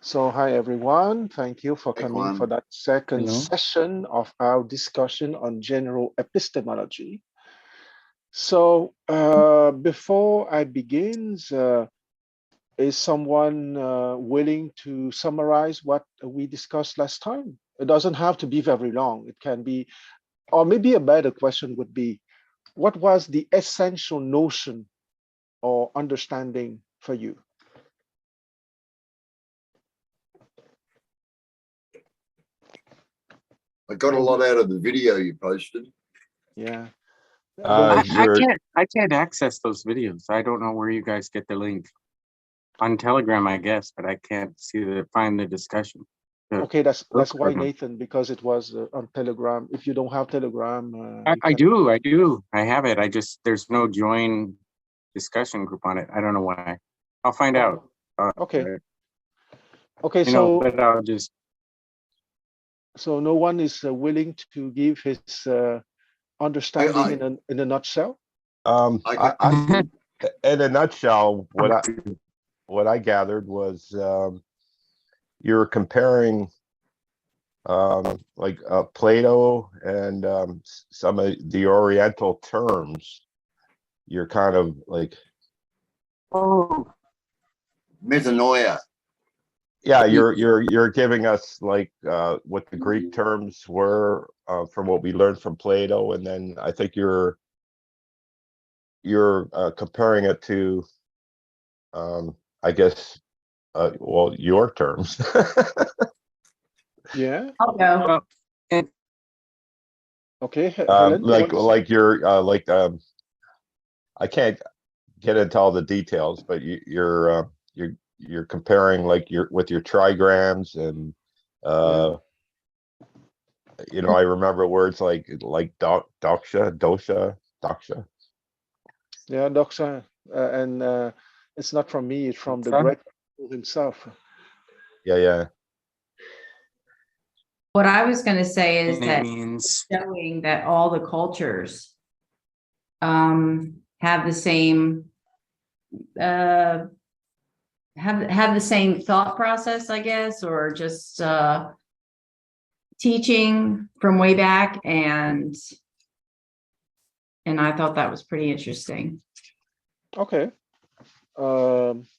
So, hi everyone. Thank you for Hey, coming for Kwan. that second Hello. session of our discussion on general epistemology. So, before I begin, is someone willing to summarize what we discussed last time? It doesn't have to be very long. It can be, or maybe a better question would be, what was the essential notion or understanding for you? I got a lot Maybe, out of the video you posted. yeah. I, I The, can't I can't access those videos. I don't know where you guys get the link. On Telegram, I guess, but I can't find the discussion. Okay, that's Look for why them. Nathan, because it was on Telegram. If you don't have Telegram, you I can. do, I do. I have it. I just there's no join discussion group on it. I don't know why. I'll find out. Oh, okay, Uh, okay. but I'll just So no one is willing to give his understanding I, in a nutshell. I, I think, in a nutshell, what I gathered was you're comparing like Plato and some of the Oriental terms. You're kind of like, oh metanoia. yeah, you're giving us like what the Greek terms were from what we learned from Plato, and then I think you're comparing it to, I guess, well, your terms. Yeah. I'll go. well, and Okay, Helen, you want to say? like you're I can't get into all the details, but you're comparing like your with your trigrams and Yeah. I remember words like doksha. Yeah, Doxa, and it's not from me; it's from the son, great himself. Yeah. What I was going to say is it that means showing that all the cultures have the same have the same thought process, I guess, or just teaching from way back, and I thought that was pretty interesting. Okay,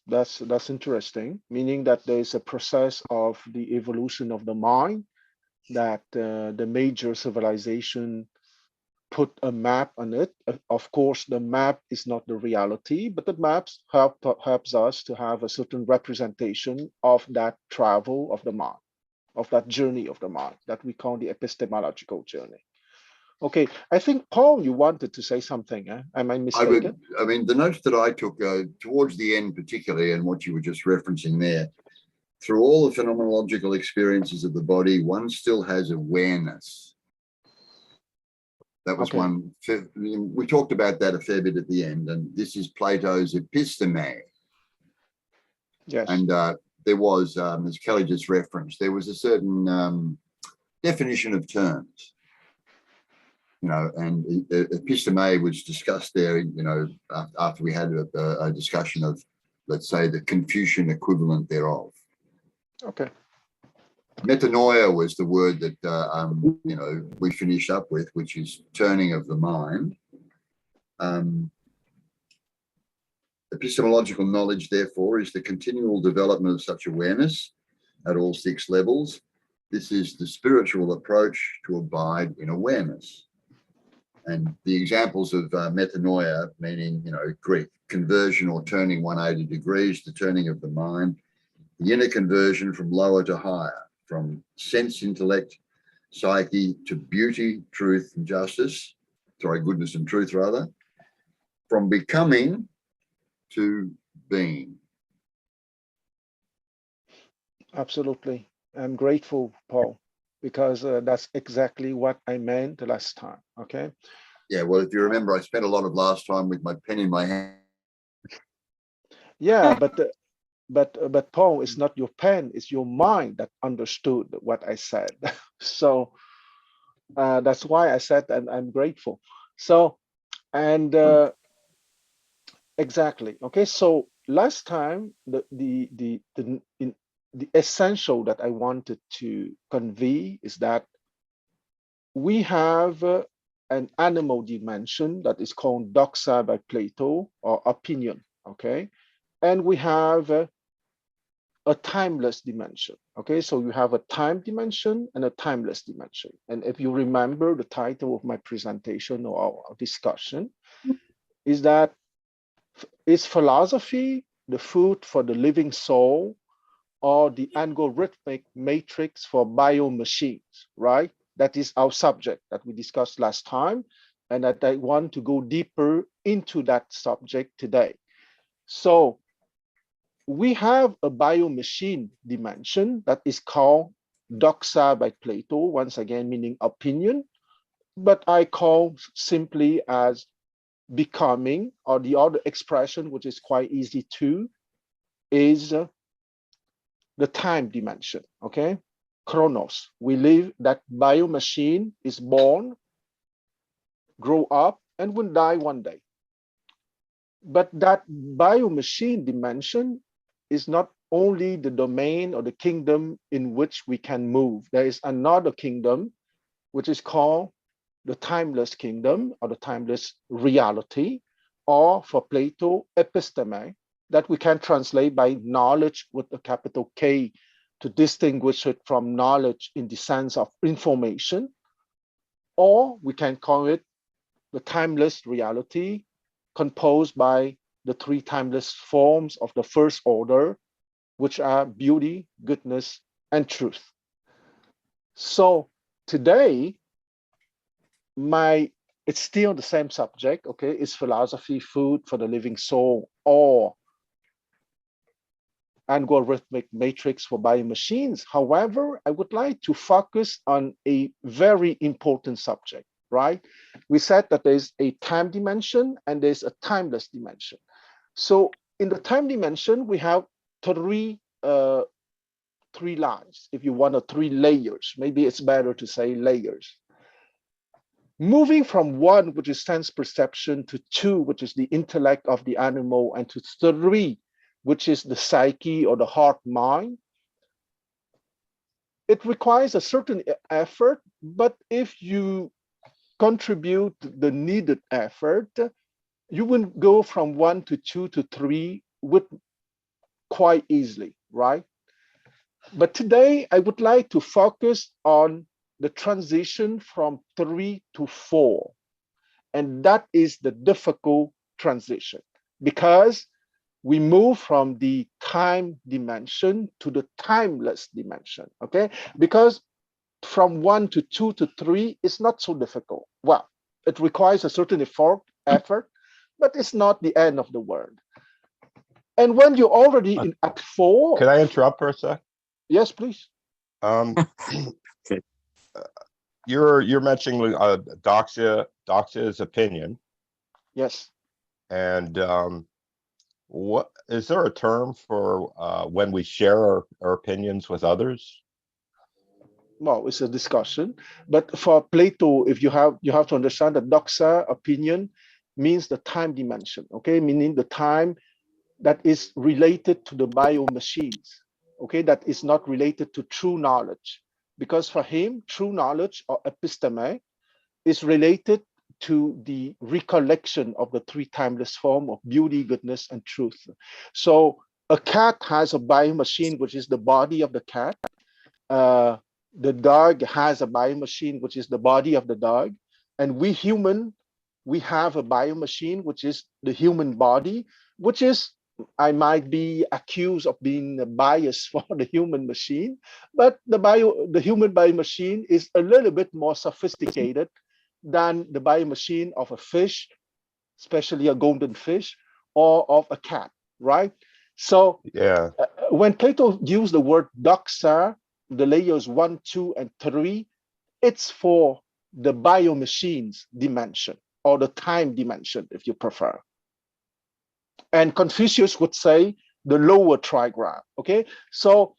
that's interesting. Meaning that there is a process of the evolution of the mind that the major civilization put a map on it. Of course, the map is not the reality, but the maps helps us to have a certain representation of that travel of the mind, of that journey of the mind that we call the epistemological journey. Okay, I think Paul, you wanted to say something. Eh? Am I mistaken? I mean, the notes that I took towards the end, particularly, and what you were just referencing there, through all the phenomenological experiences of the body, one still has awareness. That was Okay. one. We talked about that a fair bit at the end, and this is Plato's episteme. Yes. And there was, as Kelly just referenced, there was a certain definition of terms, and episteme was discussed there, after we had a discussion of, let's say, the Confucian equivalent thereof. Okay. Metanoia was the word that, we finished up with, which is turning of the mind. Epistemological knowledge, therefore, is the continual development of such awareness at all 6 levels. This is the spiritual approach to abide in awareness. And the examples of metanoia, meaning, Greek, conversion or turning 180 degrees, the turning of the mind, the inner conversion from lower to higher, from sense, intellect, psyche to beauty, truth, and justice. Sorry, goodness and truth, rather. From becoming to being. Absolutely. I'm grateful, Paul, because that's exactly what I meant the last time. Okay. Yeah, well, if you remember, I spent a lot of last time with my pen in my hand. Yeah, but Paul, it's not your pen; it's your mind that understood what I said. So that's why I said that I'm grateful. So and exactly. Okay. So last time the the essential that I wanted to convey is that we have an animal dimension that is called doxa by Plato, or opinion, okay? And we have a timeless dimension, okay? So you have a time dimension and a timeless dimension. And if you remember, the title of my presentation or our discussion is that, is philosophy the food for the living soul, or the algorithmic matrix for biomachines, right? That is our subject that we discussed last time, and that I want to go deeper into that subject today. So we have a biomachine dimension that is called doxa by Plato, once again meaning opinion, but I call simply as becoming, or the other expression, which is quite easy too, is the time dimension, okay? Chronos. We live, that biomachine is born, grow up, and will die one day. But that biomachine dimension is not only the domain or the kingdom in which we can move. There is another kingdom, which is called the timeless kingdom, or the timeless reality, or for Plato, episteme, that we can translate by knowledge with a capital K, to distinguish it from knowledge in the sense of information, or we can call it the timeless reality, composed by the three timeless forms of the first order, which are beauty, goodness, and truth. So today, it's still the same subject, okay? Is philosophy food for the living soul, or algorithmic matrix for biomachines? However, I would like to focus on a very important subject, right? We said that there's a time dimension and there's a timeless dimension. So in the time dimension, we have three lines, if you want, or three layers. Maybe it's better to say layers. Moving from one, which is sense perception, to two, which is the intellect of the animal, and to three, which is the psyche or the heart mind, it requires a certain effort, but if you contribute the needed effort, you will go from one to two to three with quite easily, right? But today I would like to focus on the transition from 3 to 4. And that is the difficult transition, because we move from the time dimension to the timeless dimension, okay? Because from 1 to 2 to 3 is not so difficult. Well, it requires a certain effort, but it's not the end of the world. And when you're already at 4, Can I interrupt for a sec? yes, please. Um, Okay. you're mentioning Doxia's opinion, Yes. and what is there a term for when we share our opinions with others? Well, it's a discussion, but for Plato, if you have to understand that doxa, opinion, means the time dimension, okay? Meaning the time that is related to the biomachines, okay? That is not related to true knowledge, because for him, true knowledge, or episteme, is related to the recollection of the three timeless form of beauty, goodness, and truth. So a cat has a biomachine, which is the body of the cat. The dog has a biomachine, which is the body of the dog. And we human, we have a biomachine, which is the human body, which is, I might be accused of being biased for the human machine, but the human biomachine is a little bit more sophisticated than the biomachine of a fish, especially a golden fish, or of a cat, right? So Yeah. when Plato used the word doxa, the layers 1, 2, and 3, it's for the biomachines dimension, or the time dimension, if you prefer. And Confucius would say the lower trigram, okay? So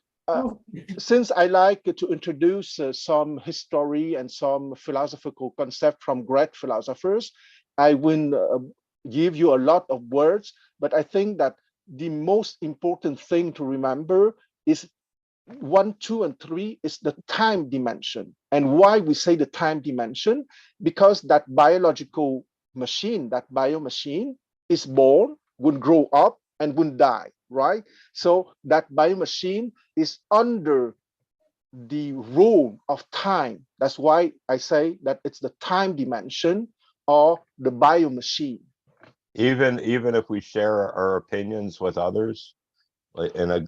since I like to introduce some history and some philosophical concept from great philosophers, I will give you a lot of words, but I think that the most important thing to remember is 1, 2, and 3 is the time dimension. And why we say the time dimension? Because that biological machine, that bio machine, is born, will grow up, and will die, right? So that bio machine is under the rule of time. That's why I say that it's the time dimension or the bio machine. Even if we share our opinions with others, like in a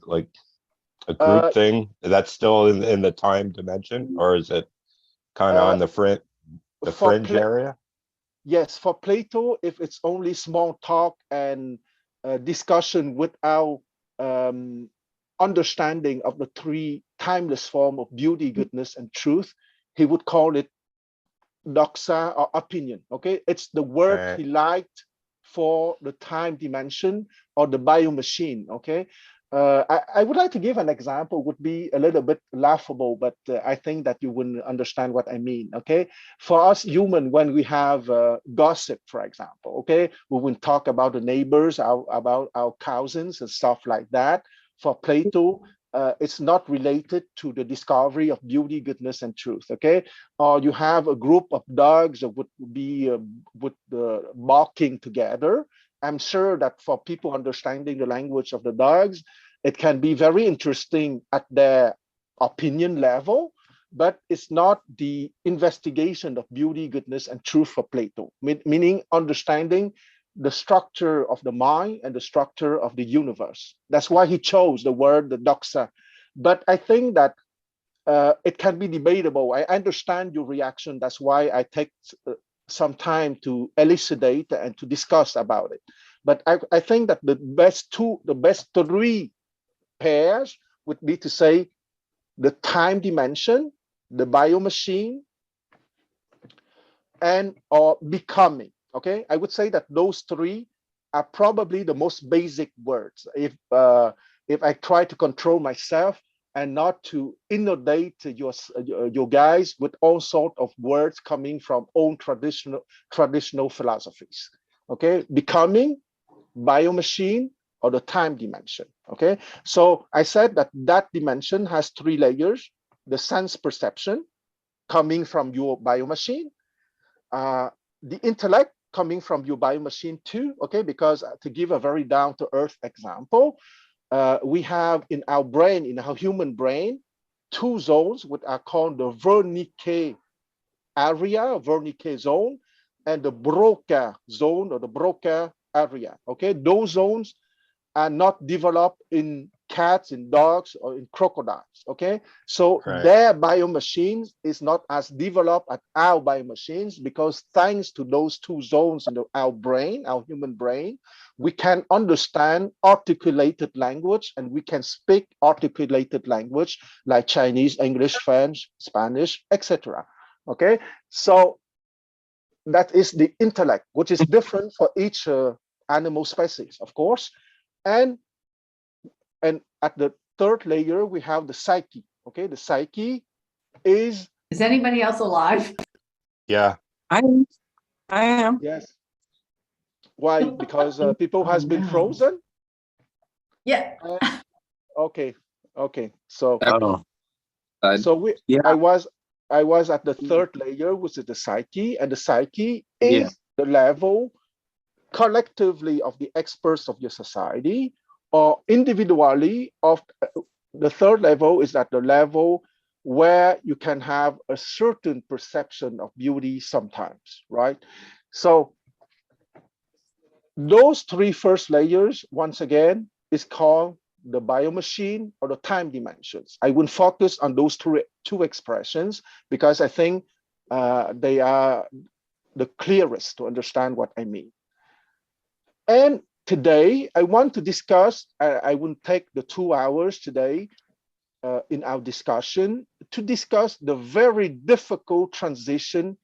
Uh, group thing, that's still in the time dimension, or is it kind of uh, on the for fringe area? Yes, for Plato, if it's only small talk and discussion without understanding of the three timeless form of beauty, goodness, and truth, he would call it doxa or opinion. Okay, it's the word Right. he liked for the time dimension or the bio machine. Okay, I would like to give an example, would be a little bit laughable, but I think that you will understand what I mean. Okay, for us human, when we have gossip, for example, okay, we will talk about the neighbors, about our cousins and stuff like that. For Plato, it's not related to the discovery of beauty, goodness, and truth. Okay, or you have a group of dogs that would be barking together. I'm sure that for people understanding the language of the dogs, it can be very interesting at their opinion level, but it's not the investigation of beauty, goodness, and truth for Plato, meaning understanding the structure of the mind and the structure of the universe. That's why he chose the word, the doxa. But I think that it can be debatable. I understand your reaction. That's why I take some time to elucidate and to discuss about it. But I think that the best three pairs would be to say the time dimension, the bio machine, and or becoming. Okay, I would say that those three are probably the most basic words. If I try to control myself and not to inundate your guys with all sort of words coming from own traditional philosophies. Okay, becoming, bio machine, or the time dimension. Okay, so I said that that dimension has three layers: the sense perception coming from your bio machine, the intellect coming from your bio machine too. Okay, because to give a very down to earth example, we have in our brain, in our human brain, two zones which are called the Wernicke area, Wernicke zone, and the Broca zone or the Broca area. Okay, those zones are not developed in cats, in dogs, or in crocodiles. Okay, so Right. their biomachines is not as developed as our biomachines, because thanks to those two zones in our brain, our human brain, we can understand articulated language and we can speak articulated language like Chinese, English, French, Spanish, etc. Okay, so that is the intellect, which is different for each animal species, of course. And at the third layer, we have the psyche. Okay, the psyche is, Is anybody else alive? Yeah. I am. yes. Why? Because people Oh, has been no. frozen. Yeah. Okay, okay. So Oh, we yeah, I was at the third layer, which is the psyche, and the psyche yeah. is the level collectively of the experts of your society, or individually of the third level is at the level where you can have a certain perception of beauty sometimes, right? So those three first layers, once again, is called the biomachine or the time dimensions. I will focus on those two expressions because I think they are the clearest to understand what I mean. And today I want to discuss, I will take the 2 hours today in our discussion to discuss the very difficult transition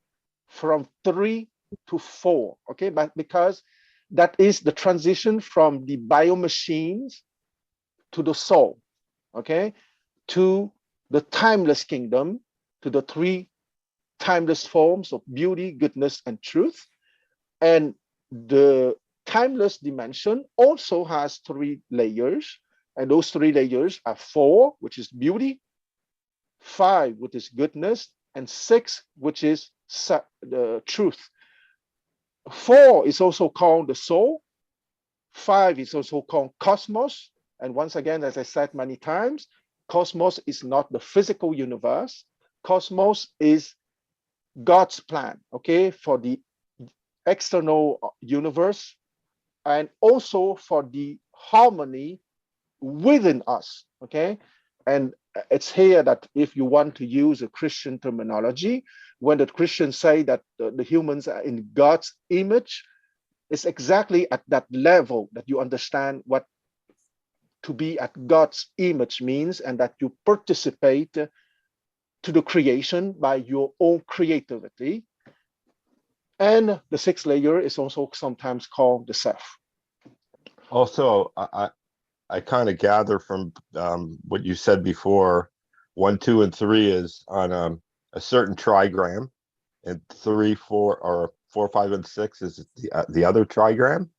from 3 to 4, okay? But because that is the transition from the biomachines to the soul, okay? To the timeless kingdom, to the three timeless forms of beauty, goodness, and truth. And the timeless dimension also has three layers, And those 3 layers are 4, which is beauty, 5, which is goodness, and 6, which is the truth. 4 is also called the soul. 5 is also called cosmos. And once again, as I said many times, cosmos is not the physical universe. Cosmos is God's plan, okay, for the external universe and also for the harmony within us, okay? And it's here that if you want to use a Christian terminology, when the Christians say that the humans are in God's image, it's exactly at that level that you understand what to be at God's image means, and that you participate to the creation by your own creativity. And the 6th layer is also sometimes called the self. Also, I kind of gather from what you said before, 1, 2, and 3 is on a certain trigram, and 3, 4, or 4, 5, and 6 is the other trigram.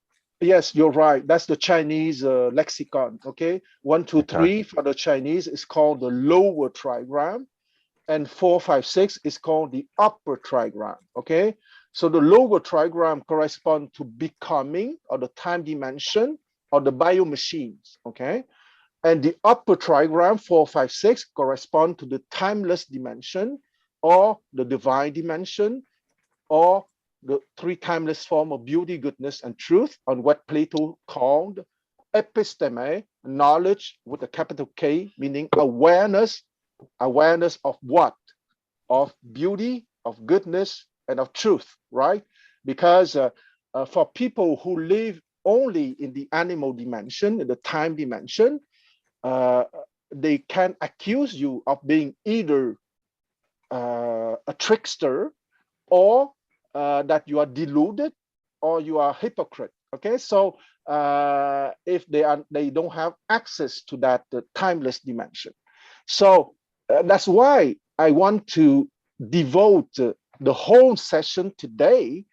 Yes, you're right. That's the Chinese lexicon. Okay, 1, 2, Okay. 3 for the Chinese is called the lower trigram, and 4, 5, 6 is called the upper trigram. Okay, so the lower trigram corresponds to becoming, or the time dimension, or the biomachines. Okay, and the upper trigram 4, 5, 6 correspond to the timeless dimension, or the divine dimension, or the 3 timeless form of beauty, goodness, and truth, on what Plato called episteme, knowledge with a capital K, meaning awareness. Awareness of what? Of beauty, of goodness, and of truth, right? Because for people who live only in the animal dimension, in the time dimension, they can accuse you of being either a trickster, or that you are deluded, or you are a hypocrite. Okay, so if they don't have access to that timeless dimension. So that's why I want to devote the whole session today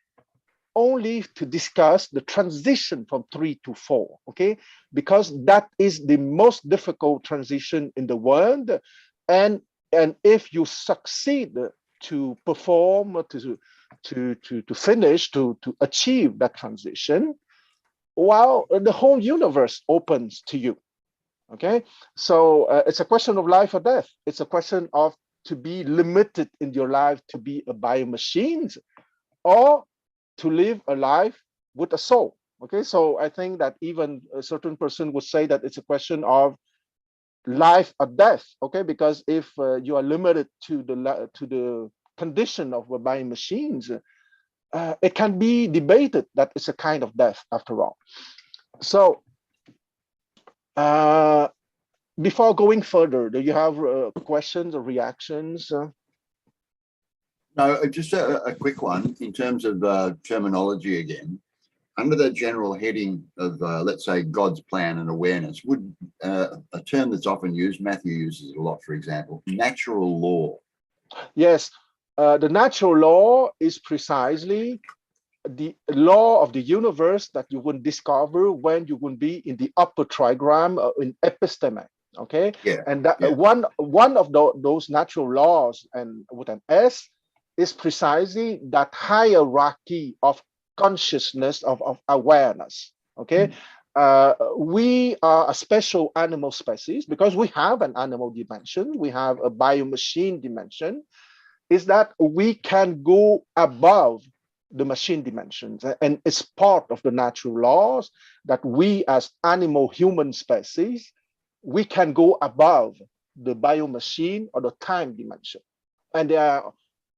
only to discuss the transition from 3 to 4, okay? Because that is the most difficult transition in the world. And if you succeed to perform, to finish, to achieve that transition, well, the whole universe opens to you, okay? So it's a question of life or death. It's a question of to be limited in your life to be a biomachine, or to live a life with a soul. Okay, so I think that even a certain person would say that it's a question of life or death. Okay, because if you are limited to the condition of buying machines, it can be debated that it's a kind of death after all. So before going further, do you have questions or reactions? No, just a quick one in terms of terminology again. Under the general heading of, let's say, God's plan and awareness, would a term that's often used, Matthew uses it a lot, for example, natural law. Yes, the natural law is precisely the law of the universe that you will discover when you will be in the upper trigram, in episteme. Okay, Yeah, and that yeah. one of those natural laws, and with an S, is precisely that hierarchy of consciousness, of awareness. Okay, we are a special animal species because we have an animal dimension, we have a biomachine dimension, is that we can go above the machine dimensions, and it's part of the natural laws that we as animal human species, we can go above the biomachine or the time dimension. And there are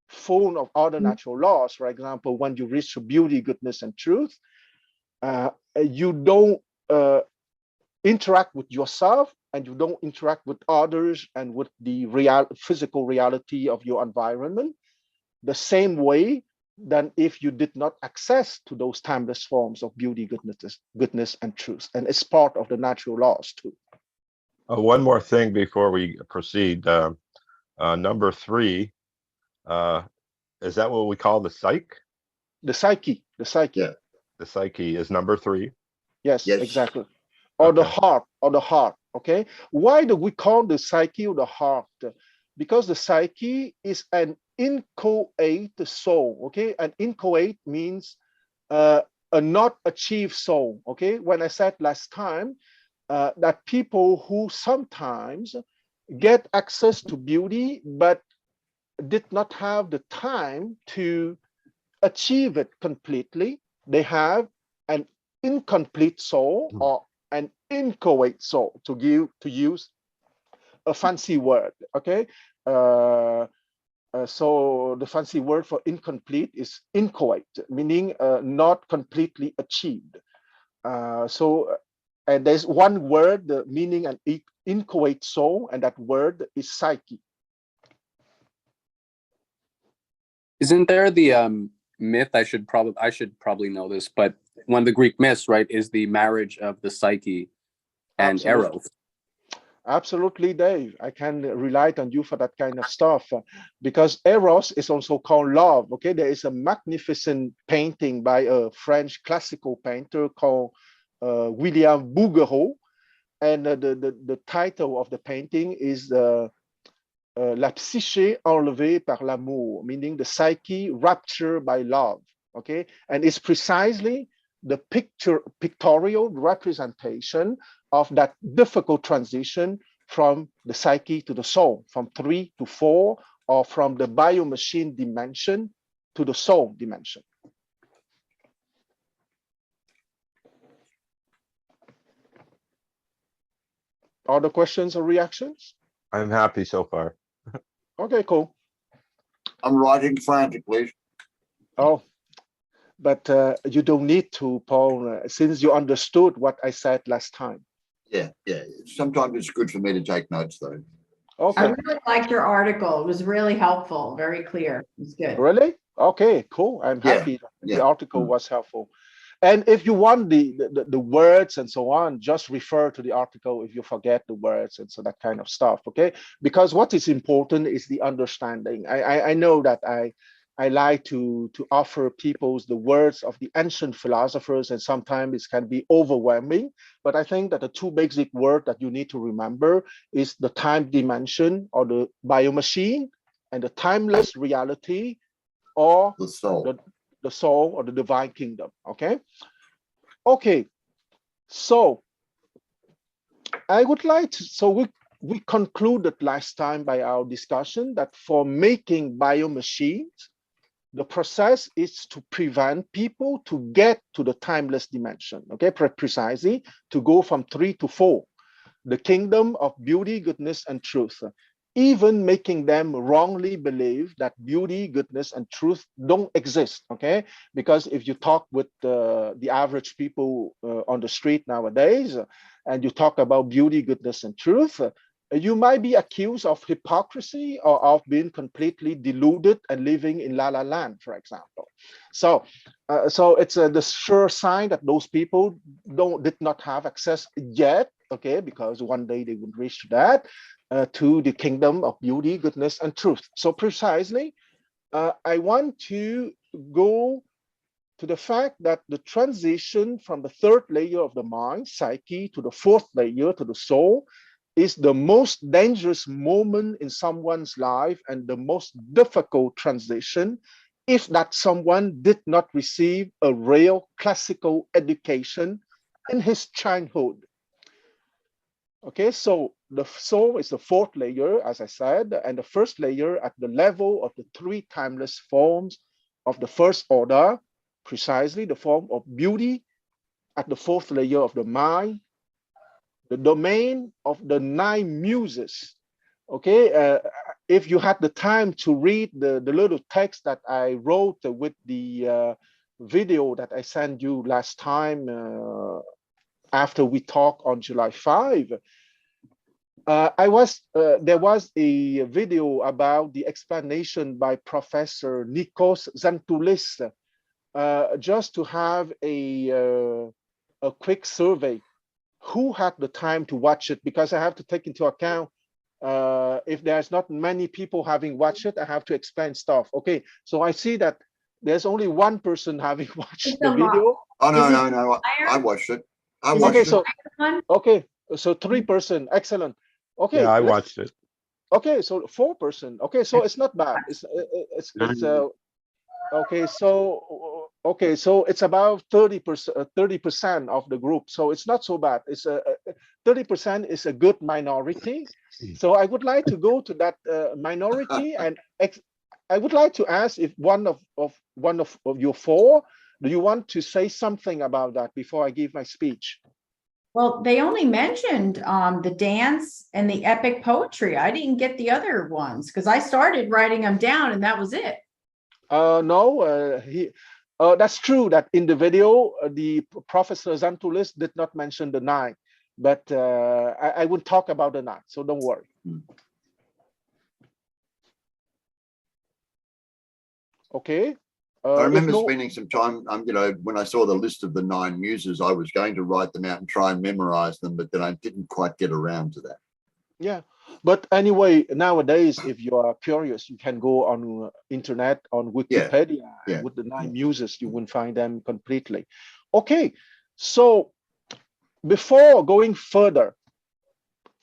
full of other natural laws. For example, when you reach beauty, goodness, and truth, you don't interact with yourself, and you don't interact with others and with the physical reality of your environment the same way than if you did not access to those timeless forms of beauty, goodness, and truth. And it's part of the natural laws too. One more thing before we proceed. Number 3, is that what we call the psyche? The psyche. Yeah. The psyche is number 3. Yes, Yes. exactly. Or Okay. the heart. Okay, why do we call the psyche or the heart? Because the psyche is an inchoate soul. Okay, an inchoate means a not achieved soul. Okay, when I said last time that people who sometimes get access to beauty but did not have the time to achieve it completely, they have an incomplete soul or an inchoate soul, to use a fancy word. Okay, so the fancy word for incomplete is inchoate, meaning not completely achieved. And there's one word meaning an inchoate soul, and that word is psyche. Isn't there the myth? I should probably know this, but one of the Greek myths, right, is the marriage of the psyche and Absolutely. Eros. Absolutely, Dave. I can rely on you for that kind of stuff because Eros is also called love. Okay, there is a magnificent painting by a French classical painter called William Bouguereau, and the title of the painting is La psyché enlevée par l'amour, meaning the psyche raptured by love. Okay, and it's precisely the pictorial representation of that difficult transition from the psyche to the soul, from 3 to 4, or from the biomachine dimension to the soul dimension. Other questions or reactions? I'm happy so far. Okay, cool. I'm writing frantically. Oh, but you don't need to, Paul, since you understood what I said last time. Yeah. Sometimes it's good for me to take notes, though. I Okay, really liked your article. It was really helpful, very clear. It was good. really? Okay, cool. I'm Yeah, happy that yeah. the article was helpful. And if you want the words and so on, just refer to the article if you forget the words and so that kind of stuff, okay? Because what is important is the understanding. I know that I like to offer people the words of the ancient philosophers, and sometimes it can be overwhelming. But I think that the two basic words that you need to remember is the time dimension or the biomachine, and the timeless reality or The soul. the soul or the divine kingdom. Okay, so I would like to, so we concluded last time by our discussion that for making biomachines, the process is to prevent people to get to the timeless dimension. Okay, precisely to go from 3 to 4, the kingdom of beauty, goodness, and truth, even making them wrongly believe that beauty, goodness, and truth don't exist. Okay, because if you talk with the average people on the street nowadays, and you talk about beauty, goodness, and truth, you might be accused of hypocrisy or of being completely deluded and living in la la land, for example. So it's the sure sign that those people did not have access yet, okay, because one day they would reach that, to the kingdom of beauty, goodness, and truth. So precisely, I want to go to the fact that the transition from the third layer of the mind, psyche, to the fourth layer, to the soul, is the most dangerous moment in someone's life and the most difficult transition if that someone did not receive a real classical education in his childhood. Okay, so the soul is the fourth layer, as I said, and the first layer at the level of the 3 timeless forms of the first order, precisely the form of beauty at the fourth layer of the mind, the domain of the 9 muses. Okay, if you had the time to read the little text that I wrote with the video that I sent you last time after we talked on July 5, there was a video about the explanation by Professor Nikos Xantoulis, just to have a quick survey. Who had the time to watch it? Because I have to take into account if there's not many people having watched it, I have to explain stuff. Okay, so I see that there's only one person having watched the video. Oh, no. I watched it. Okay, so okay, So 3%, excellent. Okay, Yeah, I let's. watched it. Okay, so 4%. Okay, so it's not bad. It's okay. So it's about 30% of the group. So it's not so bad. It's 30% is a good minority. So I would like to go to that minority, and I would like to ask if one of you four, do you want to say something about that before I give my speech? Well, they only mentioned the dance and the epic poetry. I didn't get the other ones because I started writing them down and that was it. No, that's true that in the video, the Professor Zantulis did not mention the 9, but I will talk about the 9, so don't worry. Okay. I If remember no, spending some time, when I saw the list of the 9 muses, I was going to write them out and try and memorize them, but then I didn't quite get around to that. yeah, but anyway, nowadays, if you are curious, you can go on internet, on Wikipedia, Yeah. with the 9 muses, you will find them completely. Okay, so before going further,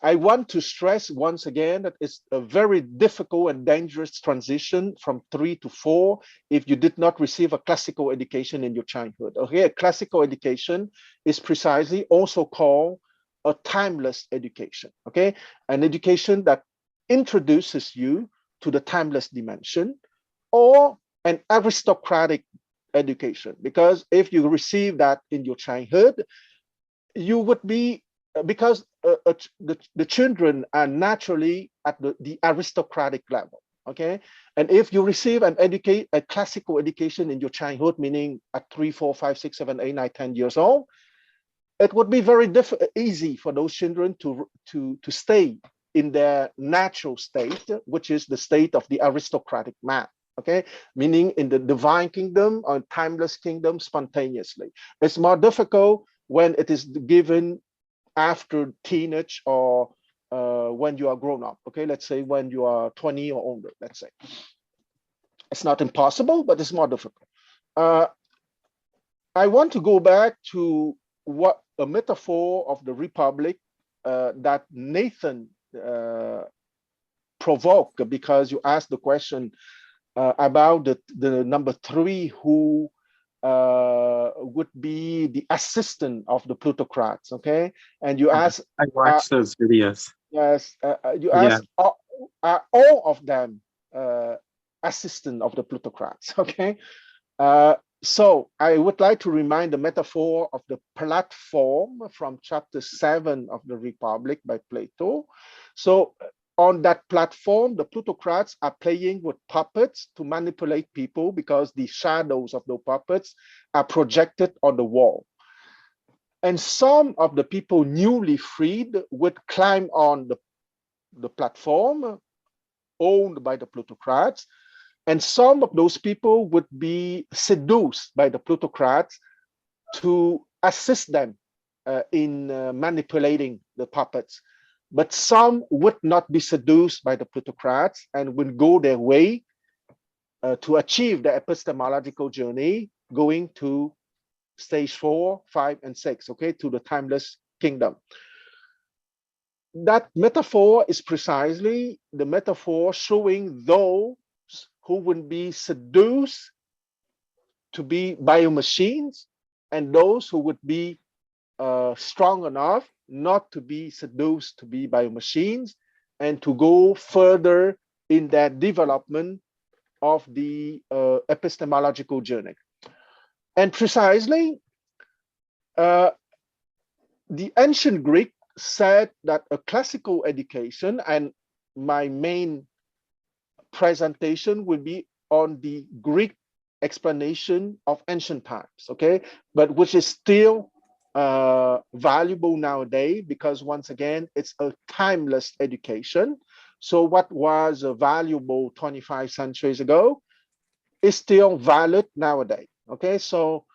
I want to stress once again that it's a very difficult and dangerous transition from 3 to 4 if you did not receive a classical education in your childhood. Okay, a classical education is precisely also called a timeless education. Okay, an education that introduces you to the timeless dimension, or an aristocratic education, because if you receive that in your childhood, you would be because the children are naturally at the aristocratic level. Okay, and if you receive a classical education in your childhood, meaning at 3, 4, 5, 6, 7, 8, 9, 10 years old, it would be very easy for those children to stay in their natural state, which is the state of the aristocratic man. Okay, meaning in the divine kingdom or timeless kingdom spontaneously. It's more difficult when it is given after teenage or when you are grown up. Okay, let's say when you are 20 or older, let's say. It's not impossible, but it's more difficult. I want to go back to what a metaphor of the Republic that Nathan provoked, because you asked the question about the number 3 who would be the assistant of the plutocrats. Okay, and you ask, I watched those videos. yes, you Yeah. ask, are all of them assistant of the plutocrats? Okay, so I would like to remind the metaphor of the platform from chapter 7 of the Republic by Plato. So on that platform, the plutocrats are playing with puppets to manipulate people because the shadows of the puppets are projected on the wall. And some of the people newly freed would climb on the platform owned by the plutocrats, and some of those people would be seduced by the plutocrats to assist them in manipulating the puppets. But some would not be seduced by the plutocrats and would go their way to achieve the epistemological journey, going to stage 4, 5, and 6, okay, to the timeless kingdom. That metaphor is precisely the metaphor showing those who would be seduced to be biomachines, and those who would be strong enough not to be seduced to be biomachines and to go further in that development of the epistemological journey. And precisely, the ancient Greek said that a classical education, and my main presentation will be on the Greek explanation of ancient times, okay, but which is still valuable nowadays, because once again, it's a timeless education. So what was valuable 25 centuries ago is still valid nowadays, okay? So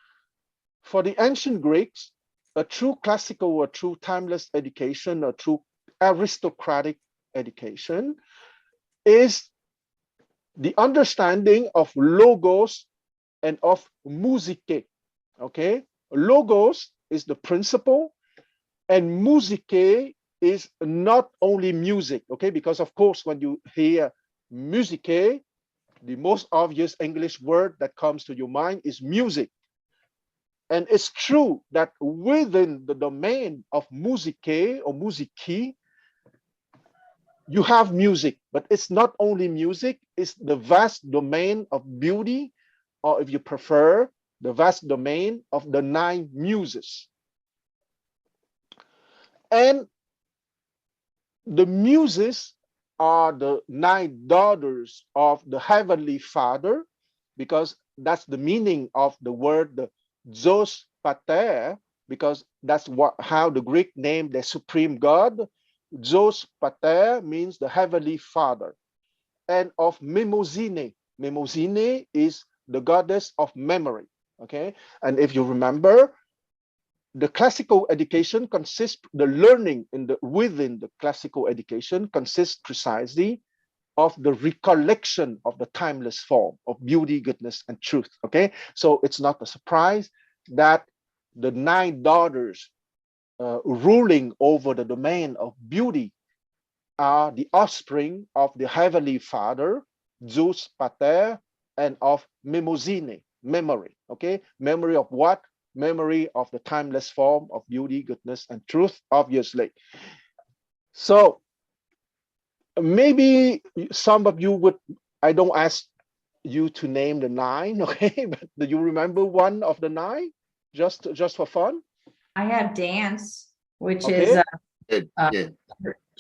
for the ancient Greeks, a true classical or true timeless education, a true aristocratic education is the understanding of logos and of musique. Okay, logos is the principle, And musique is not only music, okay? Because of course, when you hear musique, the most obvious English word that comes to your mind is music. And it's true that within the domain of musique or musiki, you have music, but it's not only music, it's the vast domain of beauty, or if you prefer, the vast domain of the 9 muses. And the muses are the 9 daughters of the Heavenly Father, because that's the meaning of the word the Zeus Pater, because that's how the Greek name the supreme God. Zeus Pater means the Heavenly Father. And of Mnemosyne. Mnemosyne is the goddess of memory. Okay, and if you remember, the classical education consists, the learning within the classical education consists precisely of the recollection of the timeless form of beauty, goodness, and truth. Okay, so it's not a surprise that the 9 daughters ruling over the domain of beauty are the offspring of the Heavenly Father, Zeus Pater, and of Mnemosyne, memory. Okay, memory of what? Memory of the timeless form of beauty, goodness, and truth, obviously. So maybe some of you would, I don't ask you to name the 9, okay, but do you remember one of the 9? Just for fun? I have dance, which Okay. is Yeah.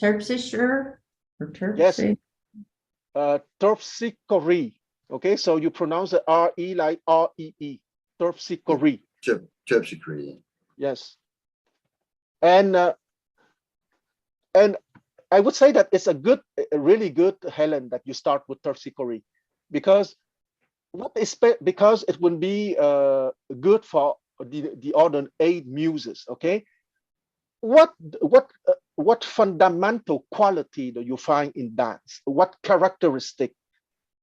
Terpsichore or Yes. Terpsichore. Terpsichore. Okay, so you pronounce the R-E like R-E-E. Terpsichore. Terpsichore. Yes. And I would say that it's a really good, Helen, that you start with Terpsichore, because because it would be good for the other 8 muses. Okay, what fundamental quality do you find in dance? What characteristic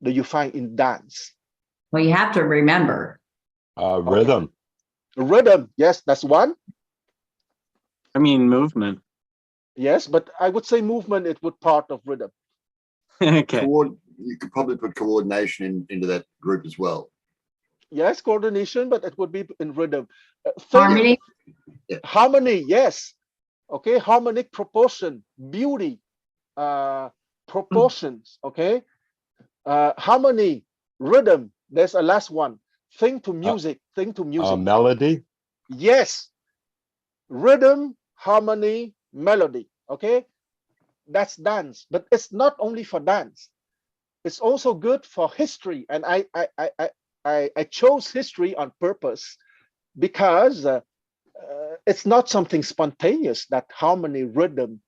do you find in dance? Well, you have to remember. Rhythm. Rhythm, yes, that's one. I mean, movement. Yes, but I would say movement, it would part of rhythm. Okay. You could probably put coordination into that group as well. Yes, coordination, but it would be in rhythm. Harmony. Harmony, yes. Okay, harmonic proportion, beauty, proportions. Okay, harmony, rhythm. There's a last one. Think to music. Think to music. Melody. Yes, rhythm, harmony, melody. Okay, that's dance, but it's not only for dance. It's also good for history, and I chose history on purpose because it's not something spontaneous. That harmony, rhythm,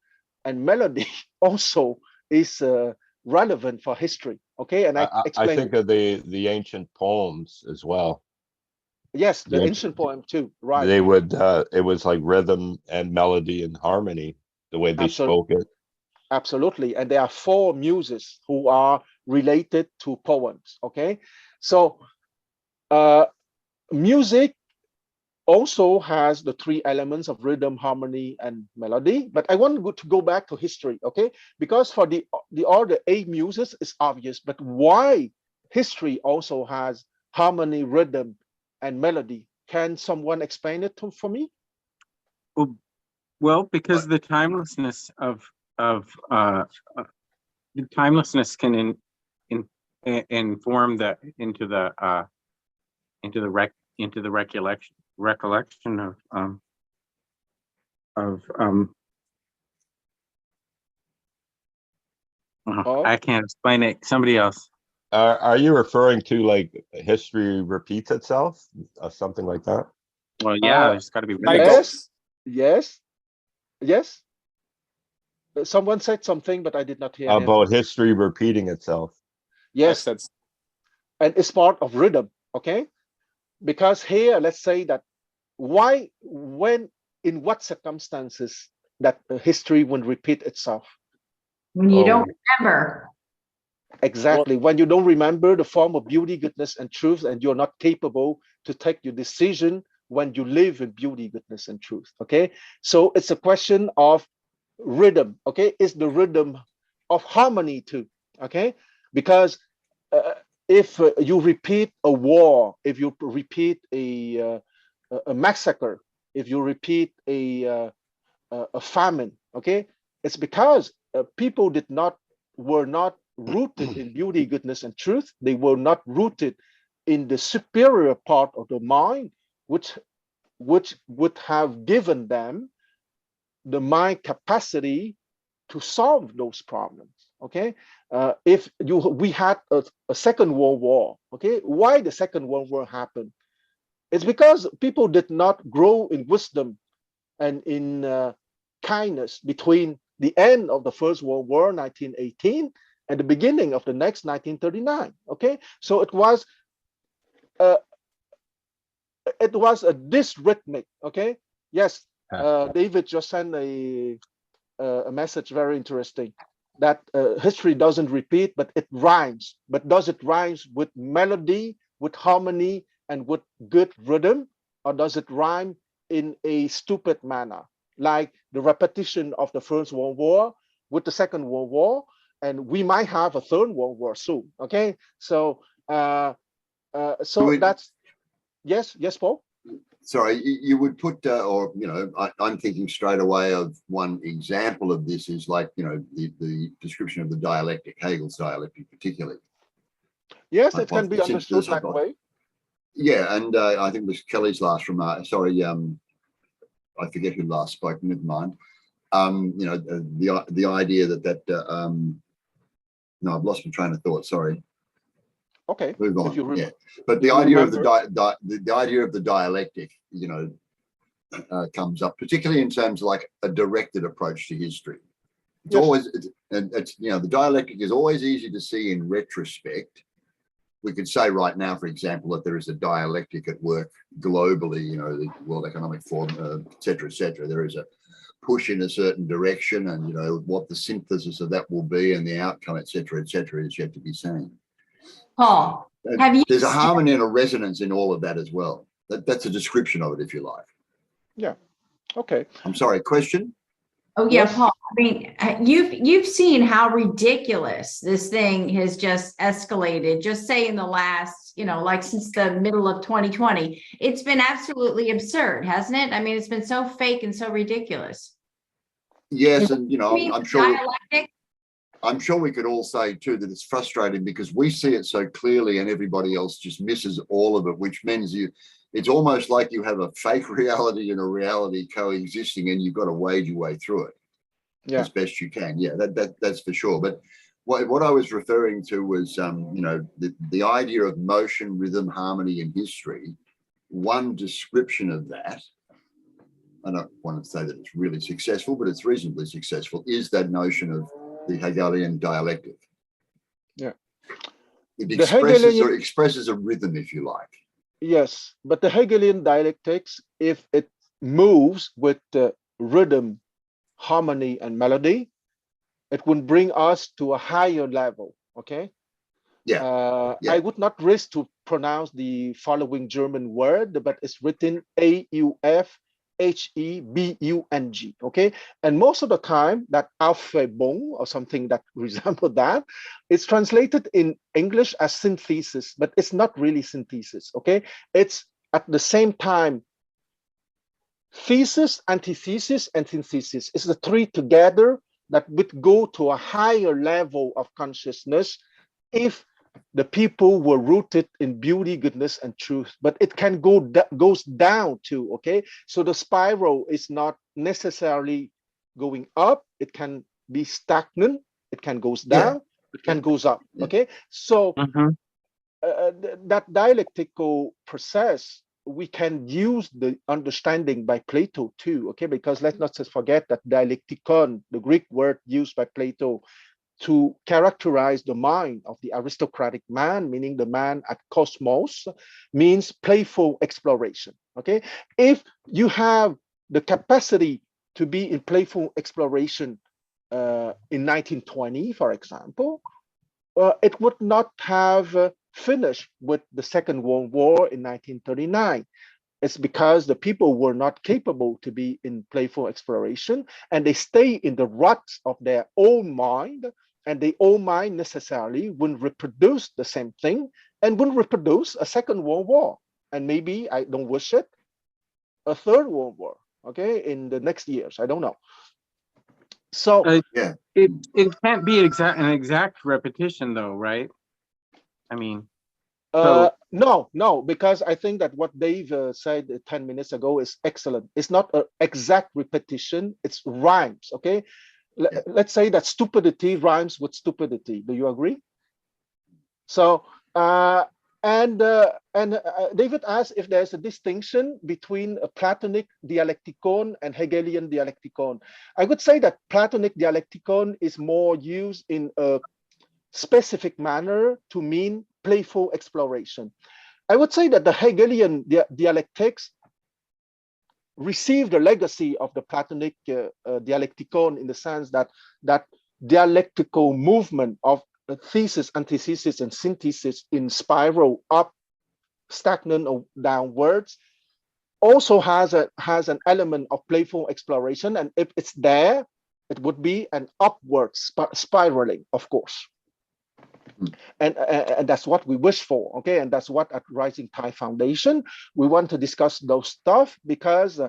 and melody also is relevant for history. Okay, and I I explain. think of the ancient poems as well. Yes, the Yeah. ancient poem too. Right. They would it was like rhythm and melody and harmony, the way they spoke it. Absolutely. And there are 4 muses who are related to poems. Okay, so music also has the 3 elements of rhythm, harmony, and melody. But I want to go back to history, okay? Because for the other 8 muses is obvious, but why history also has harmony, rhythm, and melody? Can someone explain it for me? Well, because the timelessness of the timelessness can inform into the recollection of I can't explain it. Somebody else. Are you referring to like history repeats itself, something like that? Well, yeah, there's got to be. Yes. Someone said something, but I did not hear him. About history repeating itself. Yes, and it's part of rhythm. Okay, because here, let's say that in what circumstances that history will repeat itself? When you don't remember. Exactly. When you don't remember the form of beauty, goodness, and truth, and you're not capable to take your decision when you live in beauty, goodness, and truth. Okay, so it's a question of rhythm. Okay, it's the rhythm of harmony too. Okay, because if you repeat a war, if you repeat a massacre, if you repeat a famine, okay, it's because people were not rooted in beauty, goodness, and truth. They were not rooted in the superior part of the mind, which would have given them the mind capacity to solve those problems. Okay, if we had a Second World War, okay, why the Second World War happened? It's because people did not grow in wisdom and in kindness between the end of the First World War, 1918, and the beginning of the next, 1939. Okay, so it was a dysrhythmic. Okay, yes, David just sent a message very interesting, that history doesn't repeat, but it rhymes. But does it rhymes with melody, with harmony, and with good rhythm, or does it rhyme in a stupid manner, like the repetition of the First World War with the Second World War, and we might have a Third World War soon. Okay, so that's yes, Paul. Sorry, you would put, or, you know, I'm thinking straight away of one example of this is like, you know, the description of the dialectic, Hegel's dialectic particularly. Yes, it can be understood that way. Yeah, and I think it was Kelly's last remark. Sorry, I forget who last spoke, never mind. You know, the idea that no, I've lost my train of thought, sorry. Okay, move on. Yeah, but the idea of the idea of the dialectic, you know, comes up, particularly in terms of like a directed approach to history. It's always, it's you know, the dialectic is always easy to see in retrospect. We could say right now, for example, that there is a dialectic at work globally, you know, the World Economic Forum, et cetera, et cetera. There is a push in a certain direction, and, you know, what the synthesis of that will be and the outcome, et cetera, is yet to be seen. Paul, have you? There's a harmony and a resonance in all of that as well. That's a description of it, if you like. Yeah. Okay. I'm sorry, question? Oh yeah, Yes. Paul. I mean, you've seen how ridiculous this thing has just escalated. Just say in the last, you know, like since the middle of 2020, it's been absolutely absurd, hasn't it? I mean, it's been so fake and so ridiculous. Yes, and you know, I'm sure. Dialectic? I'm sure we could all say too that it's frustrating because we see it so clearly and everybody else just misses all of it, which means it's almost like you have a fake reality and a reality coexisting, and you've got to wade your way through it as best you can. Yeah, that's for sure. But what I was referring to was, you know, the idea of motion, rhythm, harmony in history. One description of that, I don't want to say that it's really successful, but it's reasonably successful, is that notion of the Hegelian dialectic. Yeah. It expresses a rhythm, if you like. Yes, but the Hegelian dialectics, if it moves with the rhythm, harmony, and melody, it would bring us to a higher level. Okay. Yeah. I would not risk to pronounce the following German word, but it's written AUFHEBUNG. Okay, and most of the time that Aufhebung or something that resembles that, it's translated in English as synthesis, but it's not really synthesis. Okay, it's at the same time thesis, antithesis, and synthesis. It's the three together that would go to a higher level of consciousness if the people were rooted in beauty, goodness, and truth. But it can goes down too. Okay, so the spiral is not necessarily going up. It can be stagnant. It can goes down. It can goes up. Okay, so that dialectical process, we can use the understanding by Plato too. Okay, because let's not just forget that dialectikon, the Greek word used by Plato to characterize the mind of the aristocratic man, meaning the man at cosmos, means playful exploration. Okay, if you have the capacity to be in playful exploration in 1920, for example, it would not have finished with the Second World War in 1939. It's because the people were not capable to be in playful exploration, and they stay in the ruts of their own mind, and their own mind necessarily will reproduce the same thing and will reproduce a second world war, and maybe, I don't wish it, a third world war, okay, in the next years. I don't know. So Yeah. It can't be an exact repetition though, right? I mean, no, because I think that what Dave said 10 minutes ago is excellent. It's not an exact repetition, it's rhymes, okay? Yeah. Let's say that stupidity rhymes with stupidity. Do you agree? So, David asked if there's a distinction between a Platonic dialecticon and Hegelian dialecticon. I would say that Platonic dialecticon is more used in a specific manner to mean playful exploration. I would say that the Hegelian dialectics received the legacy of the Platonic dialecticon, in the sense that that dialectical movement of thesis, antithesis, and synthesis in spiral up, stagnant, or downwards, also has an element of playful exploration. And if it's there, it would be an upward spiraling, of course. And that's what we wish for, okay? And that's what at Rising Tide Foundation we want to discuss those stuff, because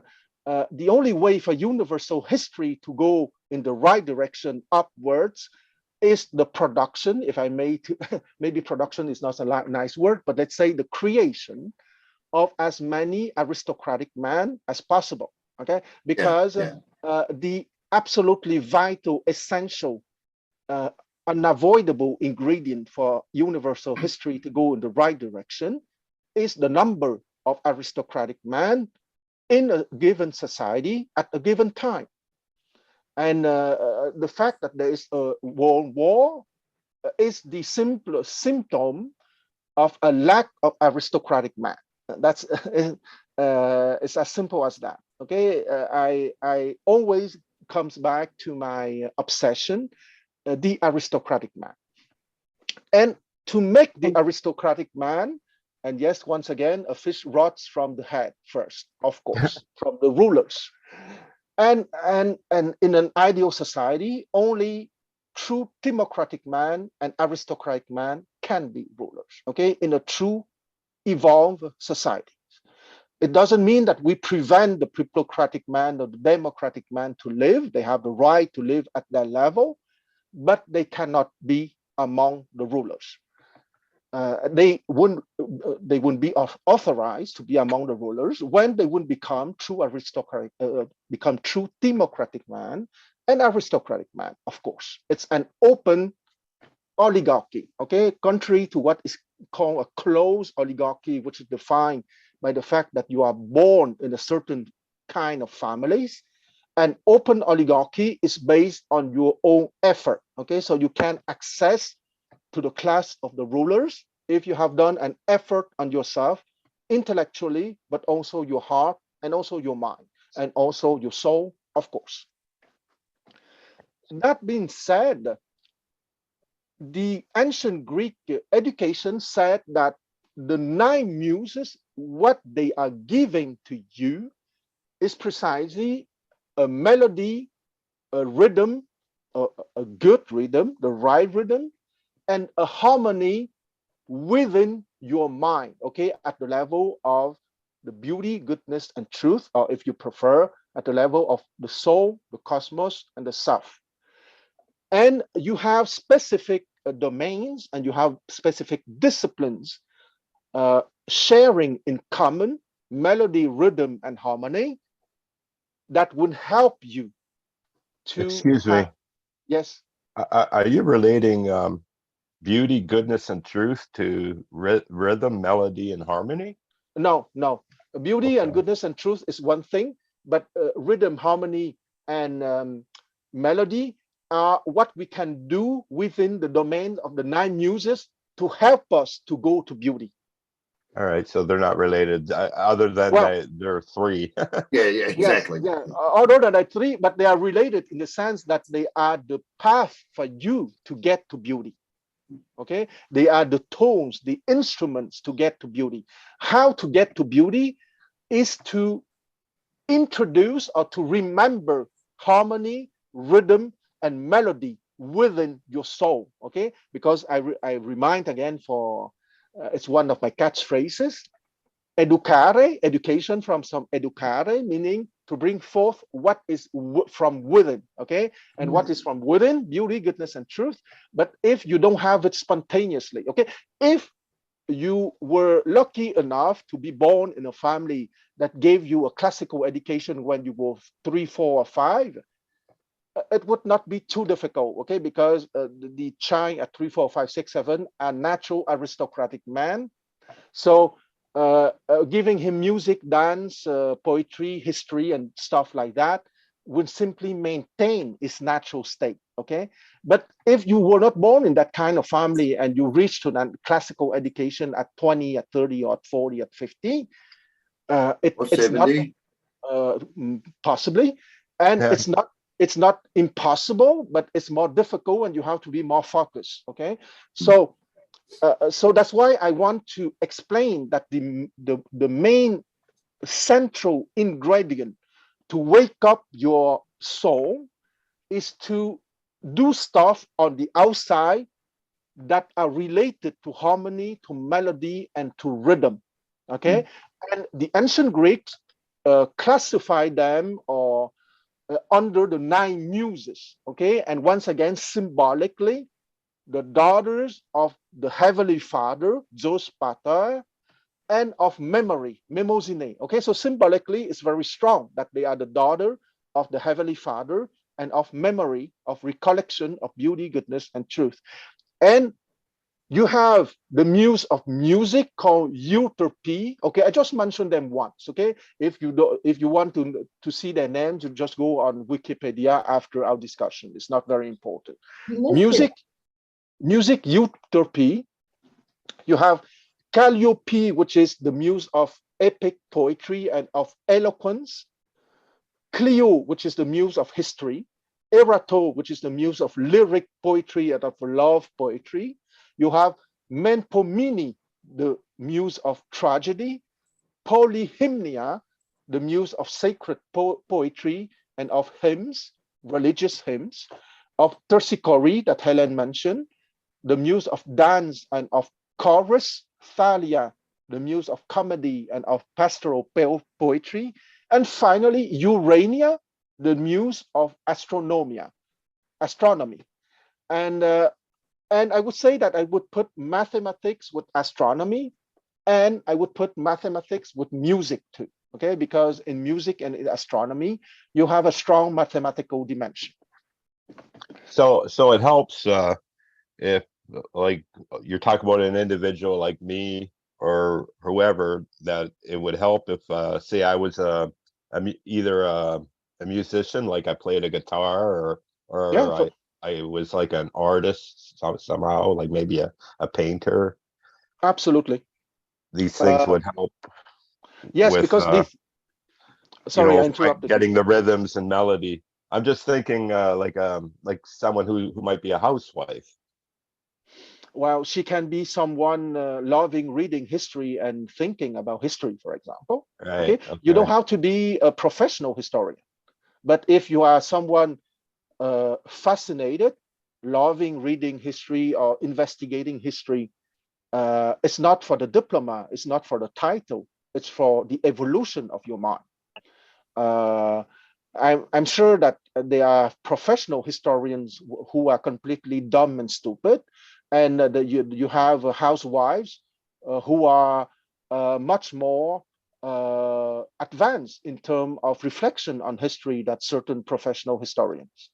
the only way for universal history to go in the right direction upwards is the production, if I may, maybe production is not a nice word, but let's say the creation of as many aristocratic men as possible, okay? Because the absolutely vital, essential, unavoidable ingredient for universal history to go in the right direction is the number of aristocratic men in a given society at a given time. And the fact that there is a world war is the simplest symptom of a lack of aristocratic men. That's it's as simple as that. Okay, I always comes back to my obsession, the aristocratic man. And to make the aristocratic man, and yes, once again, a fish rots from the head first, of course, from the rulers. And in an ideal society, only true democratic man and aristocratic man can be rulers, okay, in a true evolved society. It doesn't mean that we prevent the plutocratic man or the democratic man to live. They have the right to live at that level, but they cannot be among the rulers. They wouldn't be authorized to be among the rulers when they would become true aristocratic, become true democratic man and aristocratic man. Of course, it's an open oligarchy, okay, contrary to what is called a closed oligarchy, which is defined by the fact that you are born in a certain kind of families. An open oligarchy is based on your own effort, okay, so you can access to the class of the rulers if you have done an effort on yourself intellectually, but also your heart and also your mind and also your soul, of course. That being said, the ancient Greek education said that the 9 muses, what they are giving to you is precisely a melody, a rhythm, a good rhythm, the right rhythm, and a harmony within your mind, okay, at the level of the beauty, goodness, and truth, or if you prefer, at the level of the soul, the cosmos, and the self. And you have specific domains, and you have specific disciplines sharing in common melody, rhythm, and harmony that would help you to Excuse me. Yes. Are you relating beauty, goodness, and truth to rhythm, melody, and harmony? No. Beauty and Okay. goodness and truth is one thing, but rhythm, harmony, and melody are what we can do within the domain of the 9 muses to help us to go to beauty. All right, so they're not related, other than Well, they're 3. Yeah, yes, exactly. yeah, other than that 3, but they are related in the sense that they are the path for you to get to beauty. Okay, they are the tones, the instruments to get to beauty. How to get to beauty is to introduce or to remember harmony, rhythm, and melody within your soul. Okay, because I remind again for it's one of my catchphrases. Educare, education from some educare, meaning to bring forth what is from within, okay? And what is from within, beauty, goodness, and truth. But if you don't have it spontaneously, okay? If you were lucky enough to be born in a family that gave you a classical education when you were 3, 4, or 5, it would not be too difficult, okay? Because the Chai at 3, 4, 5, 6, 7 are natural aristocratic men. So giving him music, dance, poetry, history, and stuff like that would simply maintain his natural state, okay? But if you were not born in that kind of family and you reach to that classical education at 20, at 30, or at 40, at 50, Or it's not 70. possibly, and Yeah. it's not impossible, but it's more difficult and you have to be more focused, okay? So so that's why I want to explain that the main central ingredient to wake up your soul is to do stuff on the outside that are related to harmony, to melody, and to rhythm. Okay, and the ancient Greeks classified them or under the 9 muses. Okay, and once again, symbolically, the daughters of the Heavenly Father, Zeus Pater, and of memory, Mnemosyne. Okay, so symbolically, it's very strong that they are the daughter of the Heavenly Father and of memory, of recollection, of beauty, goodness, and truth. And you have the muse of music called Euterpe. Okay, I just mentioned them once. Okay, if you want to see their names, you just go on Wikipedia after our discussion. It's not very important. Music Euterpe. You have Calliope, which is the muse of epic poetry and of eloquence. Clio, which is the muse of history. Erato, which is the muse of lyric poetry and of love poetry. You have Melpomene, the muse of tragedy. Polyhymnia, the muse of sacred poetry and of hymns, religious hymns. Of Terpsichore, that Helen mentioned, the muse of dance and of chorus. Thalia, the muse of comedy and of pastoral poetry. And finally, Urania, the muse of astronomy. And I would say that I would put mathematics with astronomy, and I would put mathematics with music too. Okay, because in music and in astronomy, you have a strong mathematical dimension. So it helps if like you're talking about an individual like me or whoever, that it would help if say I was either a musician, like I played a guitar, or Yeah, I was like an artist somehow, like maybe a painter. absolutely. These things would help Yes, with because these. Sorry, I interrupted you. getting the rhythms and melody. I'm just thinking like someone who might be a housewife. Well, she can be someone loving reading history and thinking about history, for example. Right. Okay, you don't have to be a professional historian, but if you are someone fascinated, loving reading history or investigating history, it's not for the diploma, it's not for the title, it's for the evolution of your mind. I'm sure that there are professional historians who are completely dumb and stupid, and you have housewives who are much more advanced in terms of reflection on history than certain professional historians.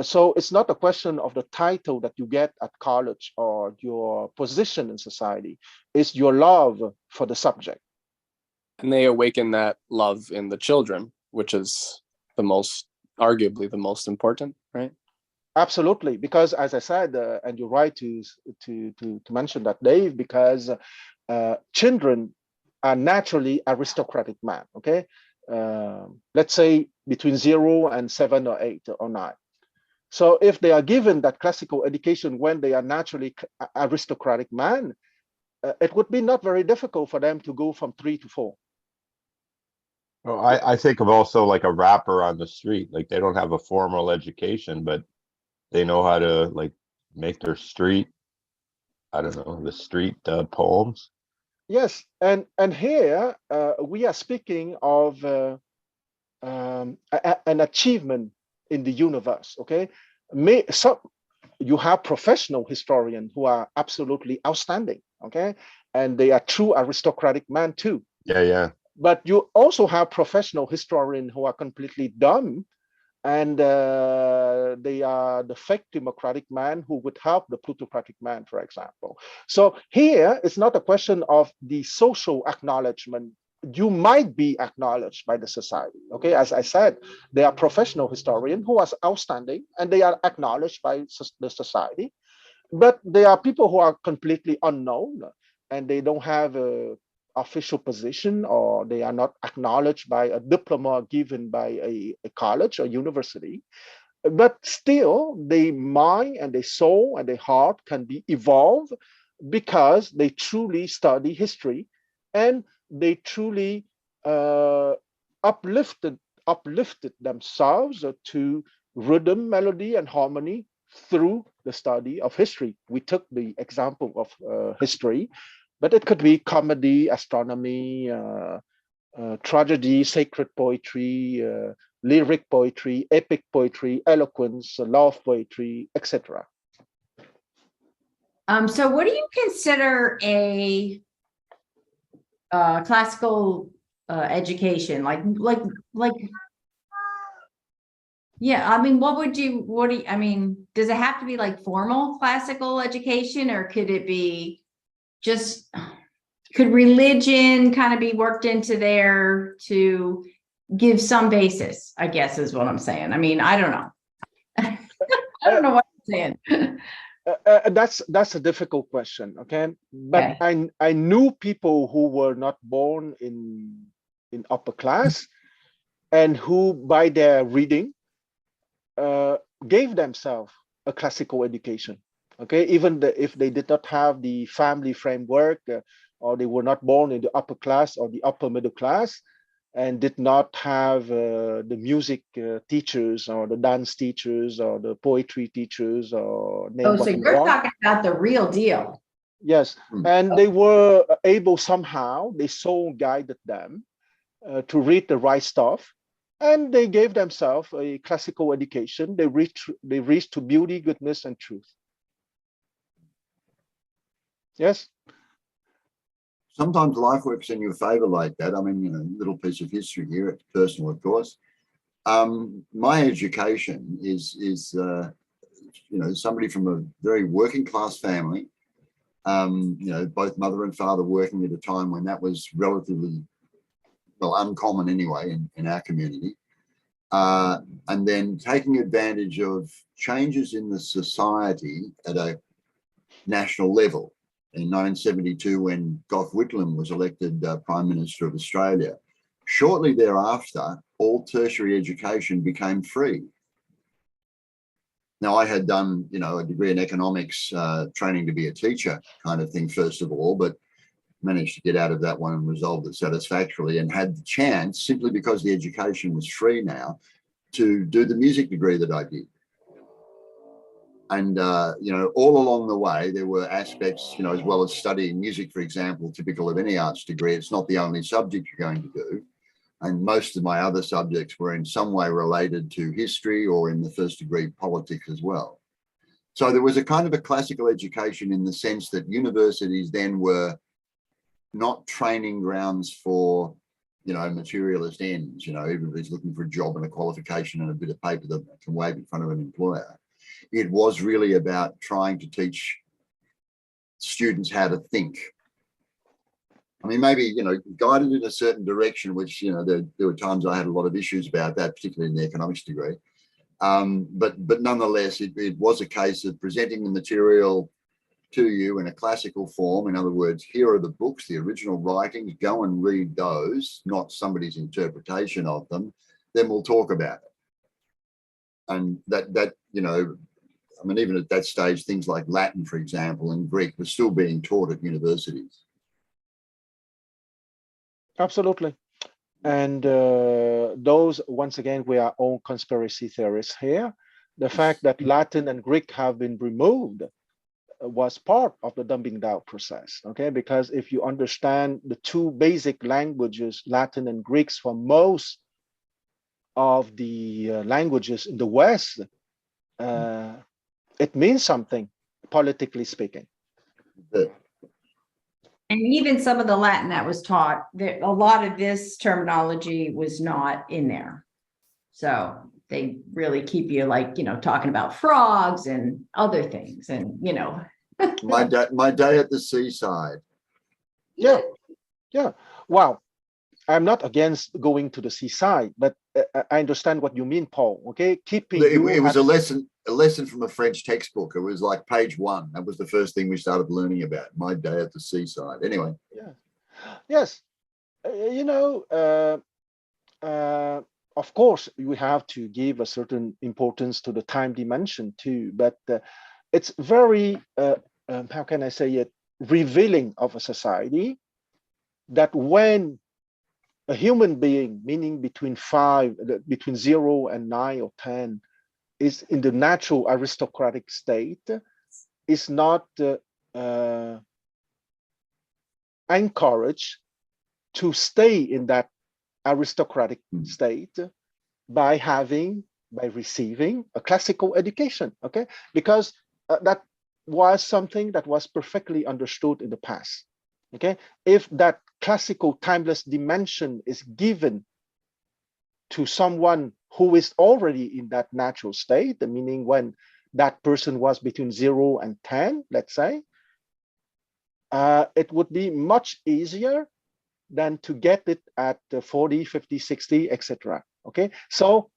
So it's not a question of the title that you get at college or your position in society. It's your love for the subject. And they awaken that love in the children, which is arguably the most important, right? Absolutely, because as I said, and you're right to mention that, Dave, because children are naturally aristocratic men. Okay, let's say between 0 and 7 or 8 or 9. So if they are given that classical education when they are naturally aristocratic men, it would be not very difficult for them to go from 3 to 4. Well, I think of also like a rapper on the street, like they don't have a formal education, but they know how to like make their street, I don't know, the street poems. Yes, and here we are speaking of an achievement in the universe. Okay, so you have professional historians who are absolutely outstanding. Okay, and they are true aristocratic men too. Yeah, yeah. But you also have professional historians who are completely dumb, and they are the fake democratic man who would help the plutocratic man, for example. So here it's not a question of the social acknowledgement. You might be acknowledged by the society. Okay, as I said, they are professional historians who are outstanding and they are acknowledged by the society. But there are people who are completely unknown and they don't have a official position, or they are not acknowledged by a diploma given by a college or university. But still, their mind and their soul and their heart can be evolved because they truly study history and they truly uh, uplifted uplifted themselves to rhythm, melody, and harmony through the study of history. We took the example of history, but it could be comedy, astronomy, tragedy, sacred poetry, lyric poetry, epic poetry, eloquence, love poetry, etc. So what do you consider a classical education? Like, yeah, I mean, what do you, I mean, does it have to be like formal classical education, or could it be just, could religion kind of be worked into there to give some basis, I guess is what I'm saying. I mean, I don't know. I don't know what I'm saying. That's a difficult question, okay? But Okay. I knew people who were not born in upper class and who, by their reading, gave themselves a classical education. Okay, even if they did not have the family framework, or they were not born in the upper class or the upper middle class, and did not have the music teachers or the dance teachers or the poetry teachers, or name Oh, so what you you're want. talking about the real deal. Yes, and they were able somehow, they soul guided them to read the right stuff, and they gave themselves a classical education. They reached to beauty, goodness, and truth. Yes. Sometimes life works in your favor like that. I mean, little piece of history here. It's personal, of course. My education is somebody from a very working class family. Both mother and father working at a time when that was relatively, well, uncommon anyway in our community. And then taking advantage of changes in the society at a national level. In 1972, when Gough Whitlam was elected Prime Minister of Australia, shortly thereafter, all tertiary education became free. Now, I had done, a degree in economics, training to be a teacher kind of thing, first of all, but managed to get out of that one and resolved it satisfactorily, and had the chance, simply because the education was free now, to do the music degree that I did. And, all along the way, there were aspects, as well as studying music, for example, typical of any arts degree, it's not the only subject you're going to do. And most of my other subjects were in some way related to history, or in the first degree politics as well. So there was a kind of a classical education in the sense that universities then were not training grounds for, materialist ends. Everybody's looking for a job and a qualification and a bit of paper that can wave in front of an employer. It was really about trying to teach students how to think. I mean, maybe, guided in a certain direction, which, there were times I had a lot of issues about that, particularly in the economics degree. But nonetheless, it was a case of presenting the material to you in a classical form. In other words, here are the books, the original writings, go and read those, not somebody's interpretation of them, then we'll talk about it. And that I mean, even at that stage, things like Latin, for example, and Greek were still being taught at universities. Absolutely. And those, once again, we are all conspiracy theorists here. The fact that Latin and Greek have been removed was part of the dumbing down process, okay? Because if you understand the two basic languages, Latin and Greeks, for most of the languages in the West, it means something, politically speaking. The- And even some of the Latin that was taught, there, a lot of this terminology was not in there. So they really keep you like, talking about frogs and other things and, my day at the seaside. Yeah, yeah. Well, I'm not against going to the seaside, but I understand what you mean, Paul. Okay, keeping It, you it was at- a lesson from a French textbook. It was like page 1. That was the first thing we started learning about. My day at the seaside. Anyway. Yeah. Yes. Of course, we have to give a certain importance to the time dimension too, but it's very, how can I say it, revealing of a society that when a human being, meaning between 0 and 9 or 10, is in the natural aristocratic state, is not encouraged to stay in that aristocratic state by receiving a classical education, okay? Because that was something that was perfectly understood in the past, okay? If that classical timeless dimension is given to someone who is already in that natural state, meaning when that person was between 0 and 10, let's say, it would be much easier than to get it at 40, 50, 60, etc. Okay, so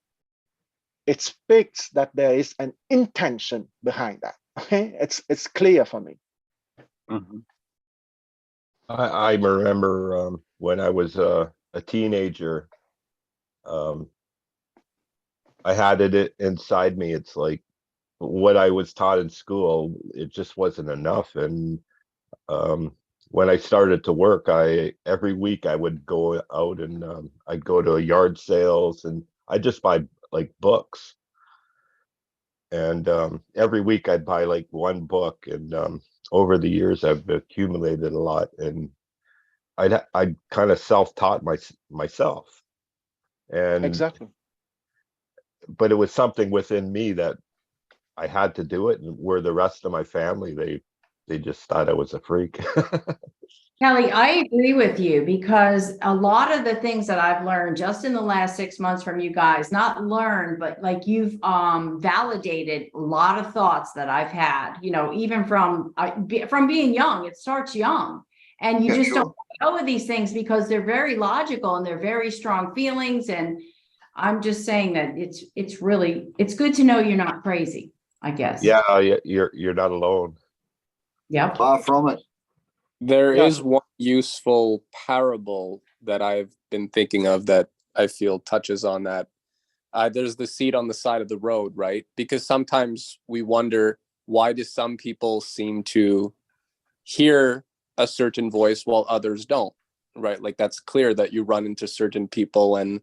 it speaks that there is an intention behind that. Okay, it's clear for me. Mhm. I remember when I was a teenager, I had it inside me. It's like what I was taught in school, it just wasn't enough. And when I started to work, every week I would go out and I'd go to yard sales and I just buy like books. And every week I'd buy like one book. And over the years I've accumulated a lot. And I'd kind of self-taught myself. And Exactly. but it was something within me that I had to do it, and where the rest of my family, they just thought I was a freak. Kelly, I agree with you because a lot of the things that I've learned just in the last 6 months from you guys, not learned, but like you've validated a lot of thoughts that I've had, even from being young. It starts young, and you Yeah, just sure. don't know of these things because they're very logical and they're very strong feelings. And I'm just saying that it's good to know you're not crazy, I guess. Yeah, you're not alone. Yep. Far from it. There Yeah. is one useful parable that I've been thinking of that I feel touches on that. There's the seed on the side of the road, right? Because sometimes we wonder, why do some people seem to hear a certain voice while others don't, right? Like that's clear that you run into certain people and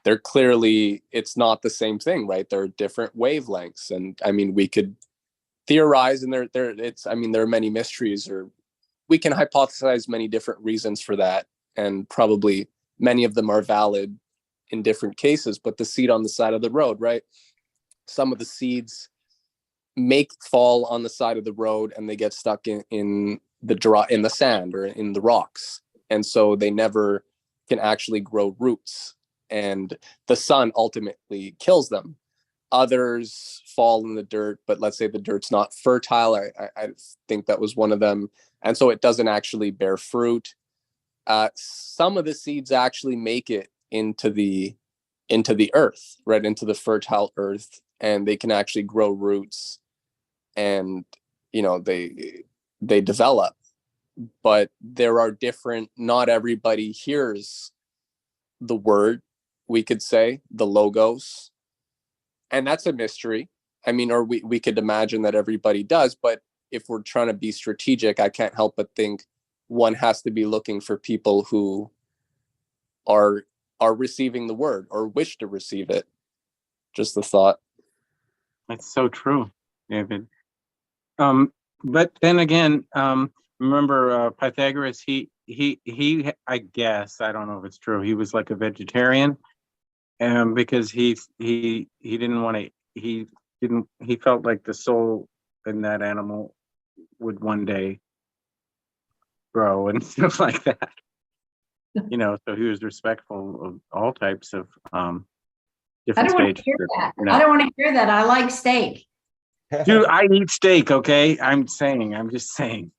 they're clearly, it's not the same thing, right? There are different wavelengths. And I mean, we could theorize and there are many mysteries, or we can hypothesize many different reasons for that. And probably many of them are valid in different cases, but the seed on the side of the road, right? Some of the seeds fall on the side of the road and they get stuck in the sand or in the rocks. And so they never can actually grow roots. And the sun ultimately kills them. Others fall in the dirt, but let's say the dirt's not fertile. I think that was one of them. And so it doesn't actually bear fruit. Some of the seeds actually make it into the earth, right, into the fertile earth, and they can actually grow roots, and they develop. But there are different. Not everybody hears the word, we could say, the logos, and that's a mystery. I mean, or we could imagine that everybody does, but if we're trying to be strategic, I can't help but think one has to be looking for people who are are receiving the word or wish to receive it. Just the thought. That's so true, David. But then again, remember Pythagoras, he, I guess, I don't know if it's true, he was like a vegetarian, because he didn't want to, he felt like the soul in that animal would one day grow and stuff like that. So he was respectful of all types of I different don't want to stages. hear that. I don't want to hear that. I like steak. Dude, I eat steak, okay? I'm just saying.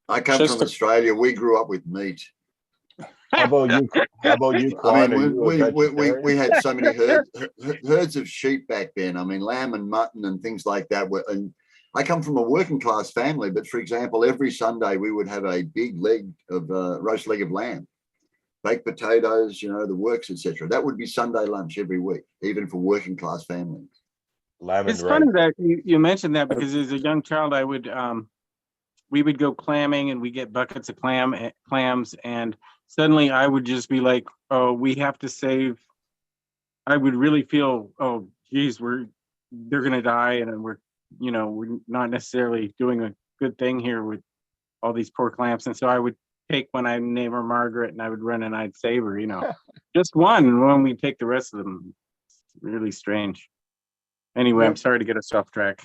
I come Just from to- Australia. We grew up with meat. How about you? How about you, I Quan? mean, Are you a we vegetarian? had so many herds of sheep back then. I mean, lamb and mutton and things like that. And I come from a working class family, but for example, every Sunday we would have a big leg of roast leg of lamb, baked potatoes, the works, etc. That would be Sunday lunch every week, even for working class families. Lamb It's and funny rice. that you mentioned that, because as a young child, we would go clamming and we get buckets of clams, and suddenly I would just be like, oh, we have to save. I would really feel, oh, geez, they're gonna die, and we're not necessarily doing a good thing here with all these poor clams. And so I would take, when I name her Margaret, and I would run and I'd save her, just one, and when we take the rest of them. It's really strange. Anyway, Yeah. I'm sorry to get us off track.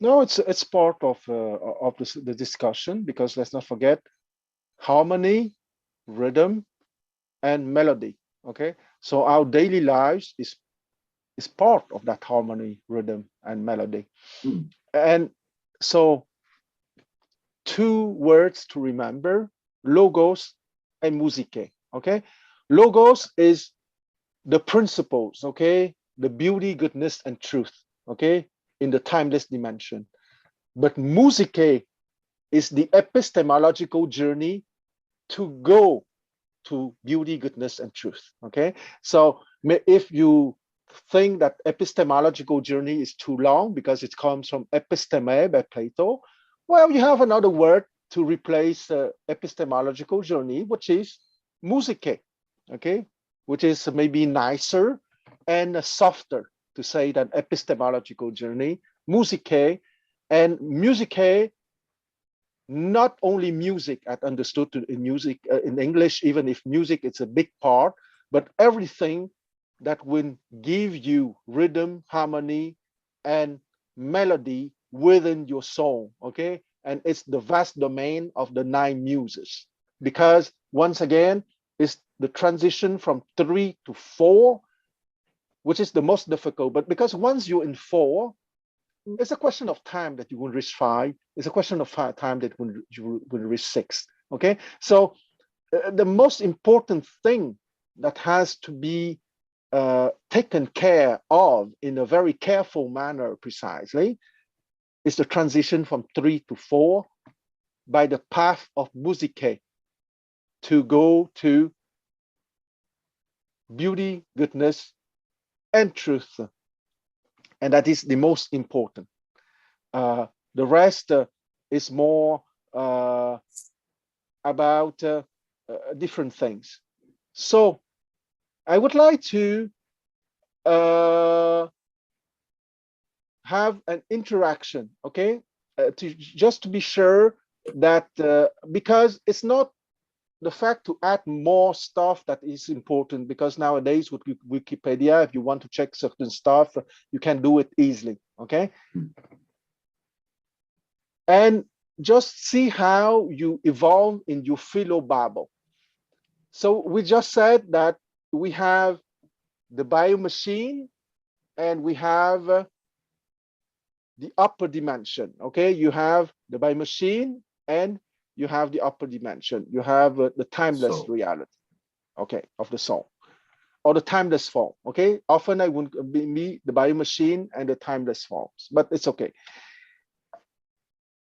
No, it's part of the discussion, because let's not forget harmony, rhythm, and melody. Okay, so our daily lives is part of that harmony, rhythm, and melody. Mm. And so, two words to remember: logos and musique. Okay, logos is the principles. Okay, the beauty, goodness, and truth. Okay, in the timeless dimension. But musique is the epistemological journey to go to beauty, goodness, and truth. Okay, so if you think that epistemological journey is too long because it comes from episteme by Plato, well, you have another word to replace epistemological journey, which is musique. Okay, which is maybe nicer and softer to say than epistemological journey. Musique, and musique, not only music as understood in music in English, even if music is a big part, but everything that will give you rhythm, harmony, and melody within your song. Okay, and it's the vast domain of the 9 muses, because once again, it's the transition from 3 to 4, which is the most difficult. But because once you're in 4, it's a question of time that you will reach 5. It's a question of time that you will reach 6. Okay, so the most important thing that has to be taken care of in a very careful manner, precisely, is the transition from 3 to 4 by the path of musique to go to beauty, goodness, and truth, and that is the most important. The rest is more about different things. So I would like to have an interaction, okay? Just to be sure that because it's not the fact to add more stuff that is important, because nowadays with Wikipedia, if you want to check certain stuff, you can do it easily, okay? And just see how you evolve in your philobabble. So we just said that we have the biomachine and we have the upper dimension. Okay, you have the biomachine and you have the upper dimension. You have the timeless reality, okay, of the soul, or the timeless form. Okay, often I would be the biomachine and the timeless forms, but it's okay.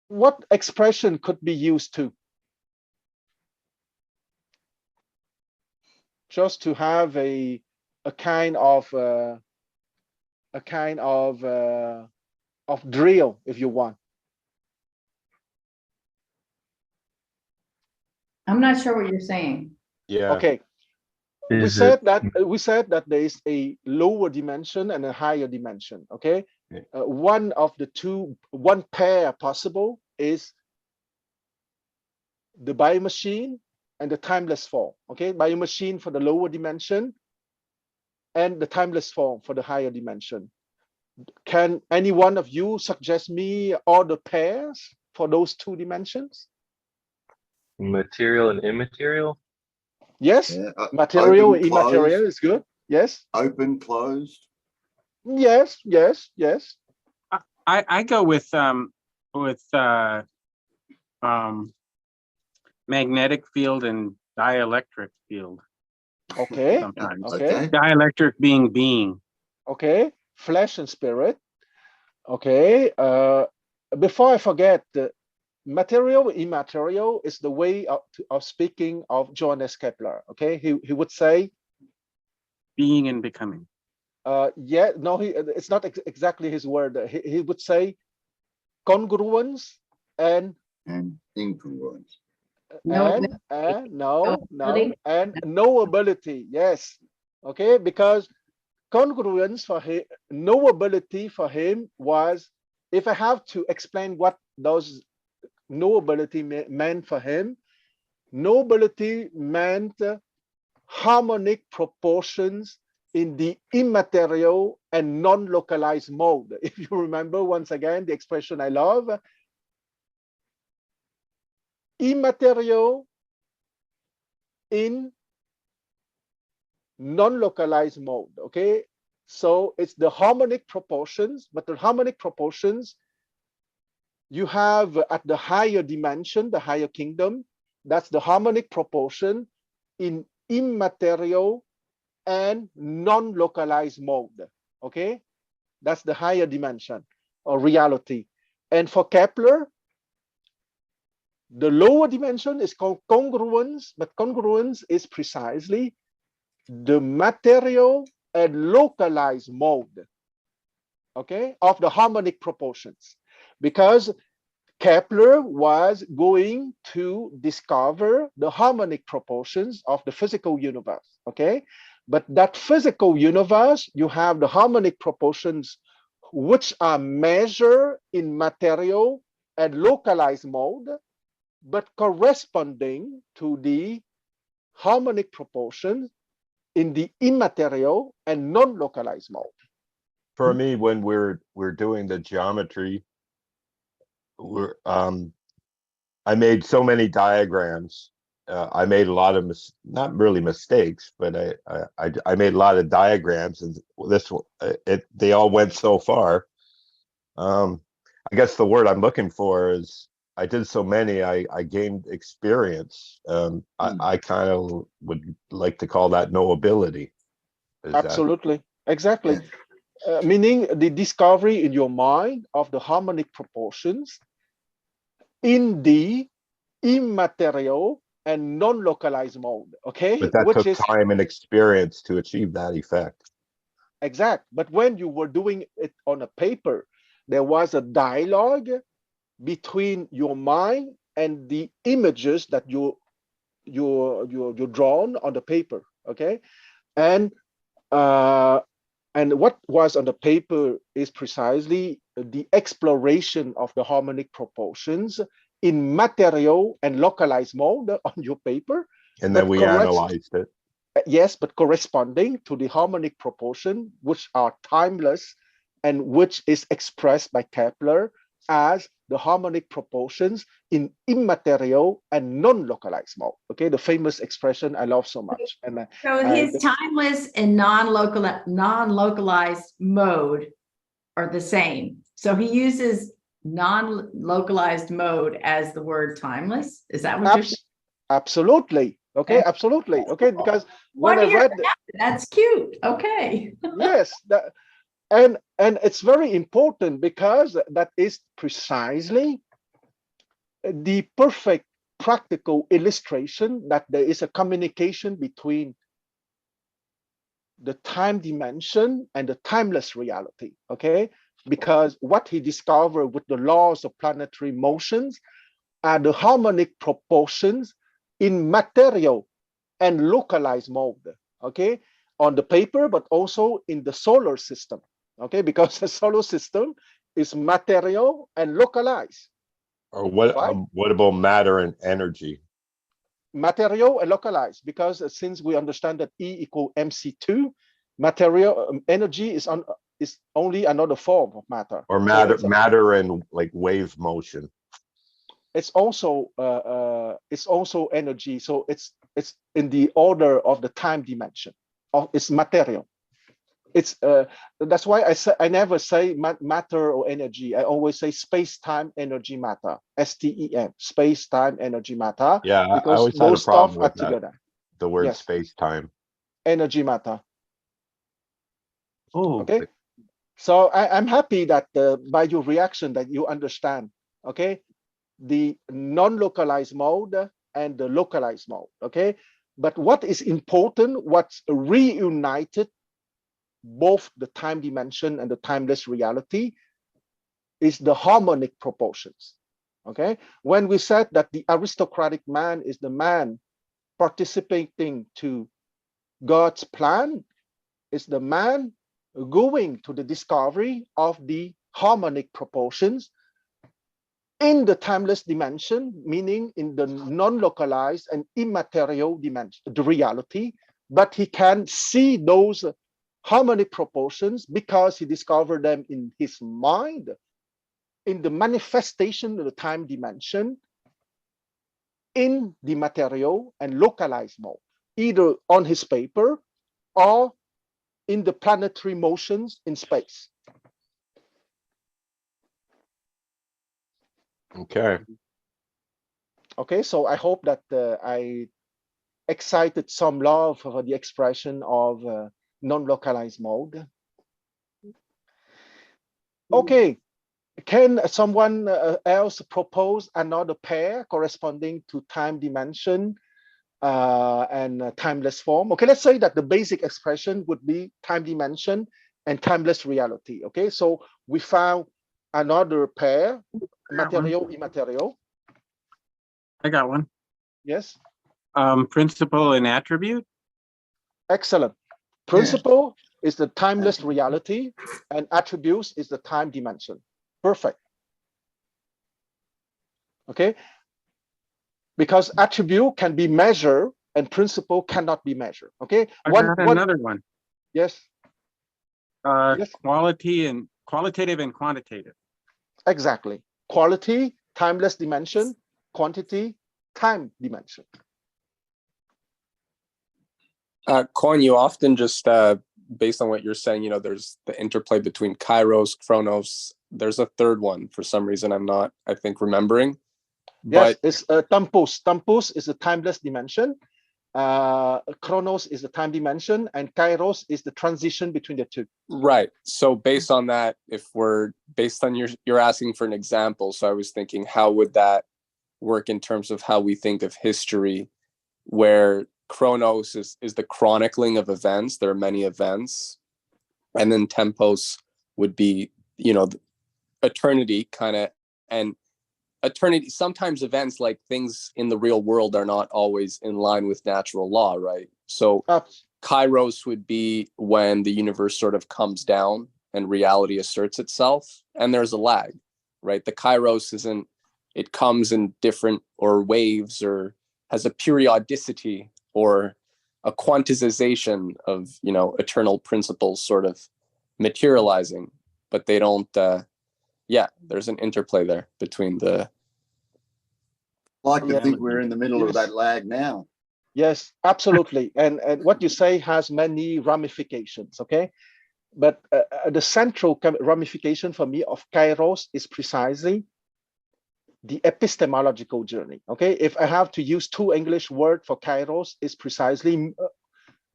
What expression could be used to just to have a kind of drill, if you want? I'm not sure what you're saying. Yeah. Okay. We Is said it that there is a lower dimension and a higher dimension. Okay. Yeah. One pair possible is the biomachine and the timeless form. Okay, biomachine for the lower dimension and the timeless form for the higher dimension. Can any one of you suggest me all the pairs for those two dimensions? material and immaterial? Yes, Yeah. material, Open, immaterial closed, is good. Yes, open, closed. yes, yes, yes. I go with magnetic field and dielectric field Okay, sometimes. okay, Dielectric being. okay. Flesh and spirit. Okay. Before I forget, material, immaterial is the way of speaking of Johannes Kepler. Okay, he would say, Being and becoming. yeah, no, it's not exactly his word. He would say congruence and Incongruence. No, and knowability. Yes. Okay, because congruence for him, knowability for him was, if I have to explain what those knowability meant for him, knowability meant harmonic proportions in the immaterial and non-localized mode. If you remember, once again, the expression I love, immaterial in non-localized mode. Okay, so it's the harmonic proportions, but the harmonic proportions you have at the higher dimension, the higher kingdom, that's the harmonic proportion in immaterial and non-localized mode. Okay, that's the higher dimension or reality. And for Kepler, the lower dimension is called congruence, but congruence is precisely the material and localized mode, okay, of the harmonic proportions, because Kepler was going to discover the harmonic proportions of the physical universe, okay? But that physical universe, you have the harmonic proportions which are measured in material and localized mode, but corresponding to the harmonic proportions in the immaterial and non-localized mode. For me, when we're doing the geometry, I made so many diagrams. I made a lot of not really mistakes, but I made a lot of diagrams, and they all went so far. I guess the word I'm looking for is I did so many. I gained experience. I kind of would like to call that knowability. Absolutely, exactly. Yeah. Meaning the discovery in your mind of the harmonic proportions in the immaterial and non-localized mode, okay? But that Which took is time and experience to achieve that effect. exact. But when you were doing it on a paper, there was a dialogue between your mind and the images that you're drawn on the paper, okay? And what was on the paper is precisely the exploration of the harmonic proportions in material and localized mode on your paper. And then we analyzed it. Yes, but corresponding to the harmonic proportion, which are timeless and which is expressed by Kepler as the harmonic proportions in immaterial and non-localized mode. Okay, the famous expression I love so much. And So his timeless and non-localized mode are the same. So he uses non-localized mode as the word timeless. Is that what you're saying? Absolutely. Okay, absolutely. Okay, because when I read that's cute. Okay. yes, and it's very important because that is precisely the perfect practical illustration that there is a communication between the time dimension and the timeless reality. Okay, because what he discovered with the laws of planetary motions are the harmonic proportions in material and localized mode, okay, on the paper, but also in the solar system, okay, because the solar system is material and localized, Or right? what about matter and energy? Material and localized, because since we understand that E equal mc2, material energy is only another form of matter. Or So matter and like wave motion? it's also energy. So it's in the order of the time dimension of its material. It's that's why I never say matter or energy. I always say space time energy matter, STEM, space time energy matter, Yeah, I because always had a those stuff problem are with that, together. the word Yes, space time. energy matter. Oh, Okay, so I'm happy that by your reaction that you understand. Okay, the non-localized mode and the localized mode. Okay, but what is important, what's reunited both the time dimension and the timeless reality is the harmonic proportions. Okay, when we said that the aristocratic man is the man participating to God's plan, is the man going to the discovery of the harmonic proportions in the timeless dimension, meaning in the non-localized and immaterial dimension, the reality, but he can see those harmonic proportions because he discovered them in his mind, in the manifestation of the time dimension, in the material and localized mode, either on his paper or in the planetary motions in space. Okay. Okay, so I hope that I excited some love for the expression of non-localized mode. Okay, can someone else propose another pair corresponding to time dimension and timeless form? Okay, let's say that the basic expression would be time dimension and timeless reality. Okay, so we found another pair, material, immaterial. I got one. Yes, Principle and attribute. excellent. Principle is the timeless reality, and attributes is the time dimension. Perfect. Okay, because attribute can be measured and principle cannot be measured. Okay, I got another one. Yes, yes, Qualitative and quantitative. exactly. Quality, timeless dimension, quantity, time dimension. Quan, you often just, based on what you're saying, there's the interplay between Kairos, Chronos. There's a third one for some reason I'm not, I think, remembering. Yes, But it's Tempus. Tempus is the timeless dimension. Chronos is the time dimension, and Kairos is the transition between the two. right. So based on that, if we're based on you're asking for an example, so I was thinking, how would that work in terms of how we think of history, where Chronos is the chronicling of events. There are many events, and then Tempos would be, eternity kind of, and eternity. Sometimes events like things in the real world are not always in line with natural law, right? So Kairos would be when the universe sort of comes down and reality asserts itself, and there's a lag, right? The Kairos isn't, it comes in different or waves or has a periodicity or a quantization of, eternal principles sort of materializing, but they don't, there's an interplay there between the. I like to Yeah. think we're in the middle of that lag now. Yes, absolutely. And what you say has many ramifications, okay? But the central ramification for me of Kairos is precisely the epistemological journey, okay? If I have to use two English words for Kairos, is precisely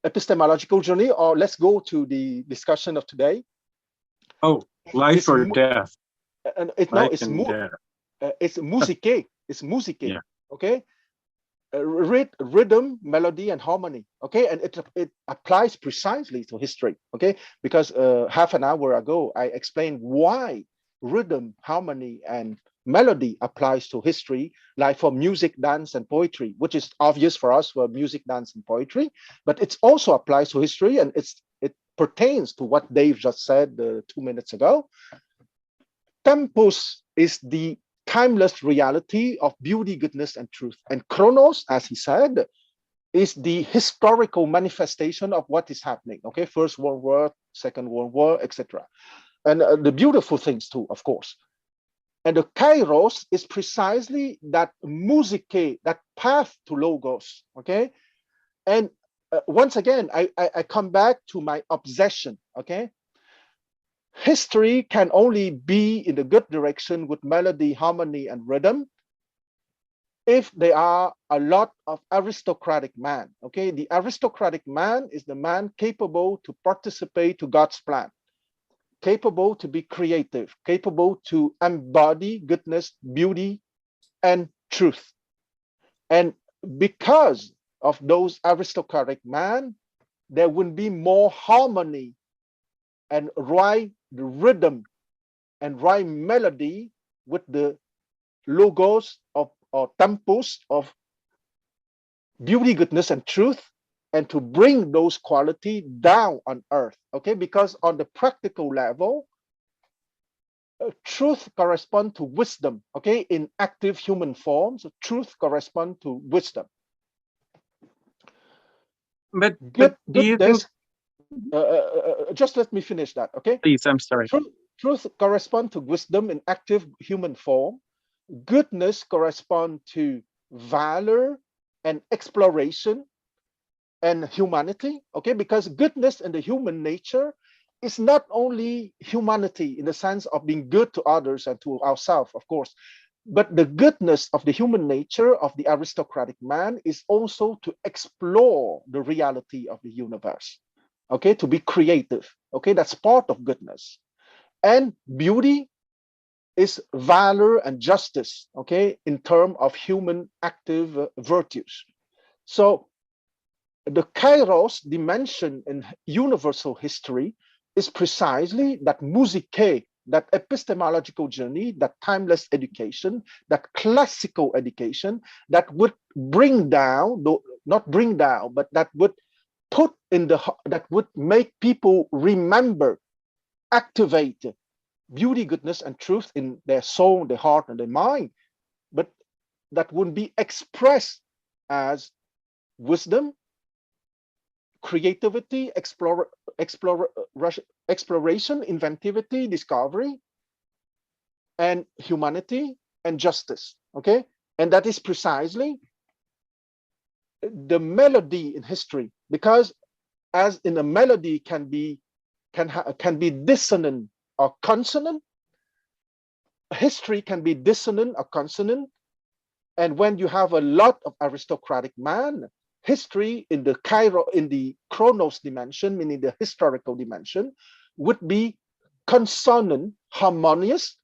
epistemological journey, or let's go to the discussion of today. Oh, life It's or death. No, Life and death. it's musique. It's musique. Yeah. Okay. Rhythm, melody, and harmony. Okay, and it applies precisely to history. Okay, because half an hour ago I explained why rhythm, harmony, and melody applies to history, like for music, dance, and poetry, which is obvious for us for music, dance, and poetry, but it also applies to history, and it pertains to what Dave just said 2 minutes ago. Tempus is the timeless reality of beauty, goodness, and truth. And chronos, as he said, is the historical manifestation of what is happening. Okay, First World War, Second World War, etc. And the beautiful things too, of course. And the kairos is precisely that musike, that path to logos. Okay, and once again, I come back to my obsession. Okay, history can only be in the good direction with melody, harmony, and rhythm if there are a lot of aristocratic man. Okay, the aristocratic man is the man capable to participate to God's plan, capable to be creative, capable to embody goodness, beauty, and truth. And because of those aristocratic man, there will be more harmony and right rhythm and right melody with the logos of or tempos of beauty, goodness, and truth, and to bring those quality down on earth. Okay, because on the practical level, truth correspond to wisdom. Okay, in active human forms, truth correspond to wisdom. But do you think, Just let me finish that. Okay, please, I'm sorry. truth correspond to wisdom in active human form. Goodness correspond to valor and exploration and humanity. Okay, because goodness in the human nature is not only humanity in the sense of being good to others and to ourselves, of course, but the goodness of the human nature of the aristocratic man is also to explore the reality of the universe. Okay, to be creative. Okay, that's part of goodness. And beauty is valor and justice, okay, in terms of human active virtues. So the kairos dimension in universal history is precisely that musike, that epistemological journey, that timeless education, that classical education that would bring down, not bring down, but that would put in the, that would make people remember, activate beauty, goodness, and truth in their soul, their heart, and their mind, but that would be expressed as wisdom, creativity, exploration, inventivity, discovery, and humanity and justice. Okay, and that is precisely the melody in history, because as in a melody can be dissonant or consonant, history can be dissonant or consonant. And when you have a lot of aristocratic man, history in the chronos dimension, meaning the historical dimension, would be consonant, harmonious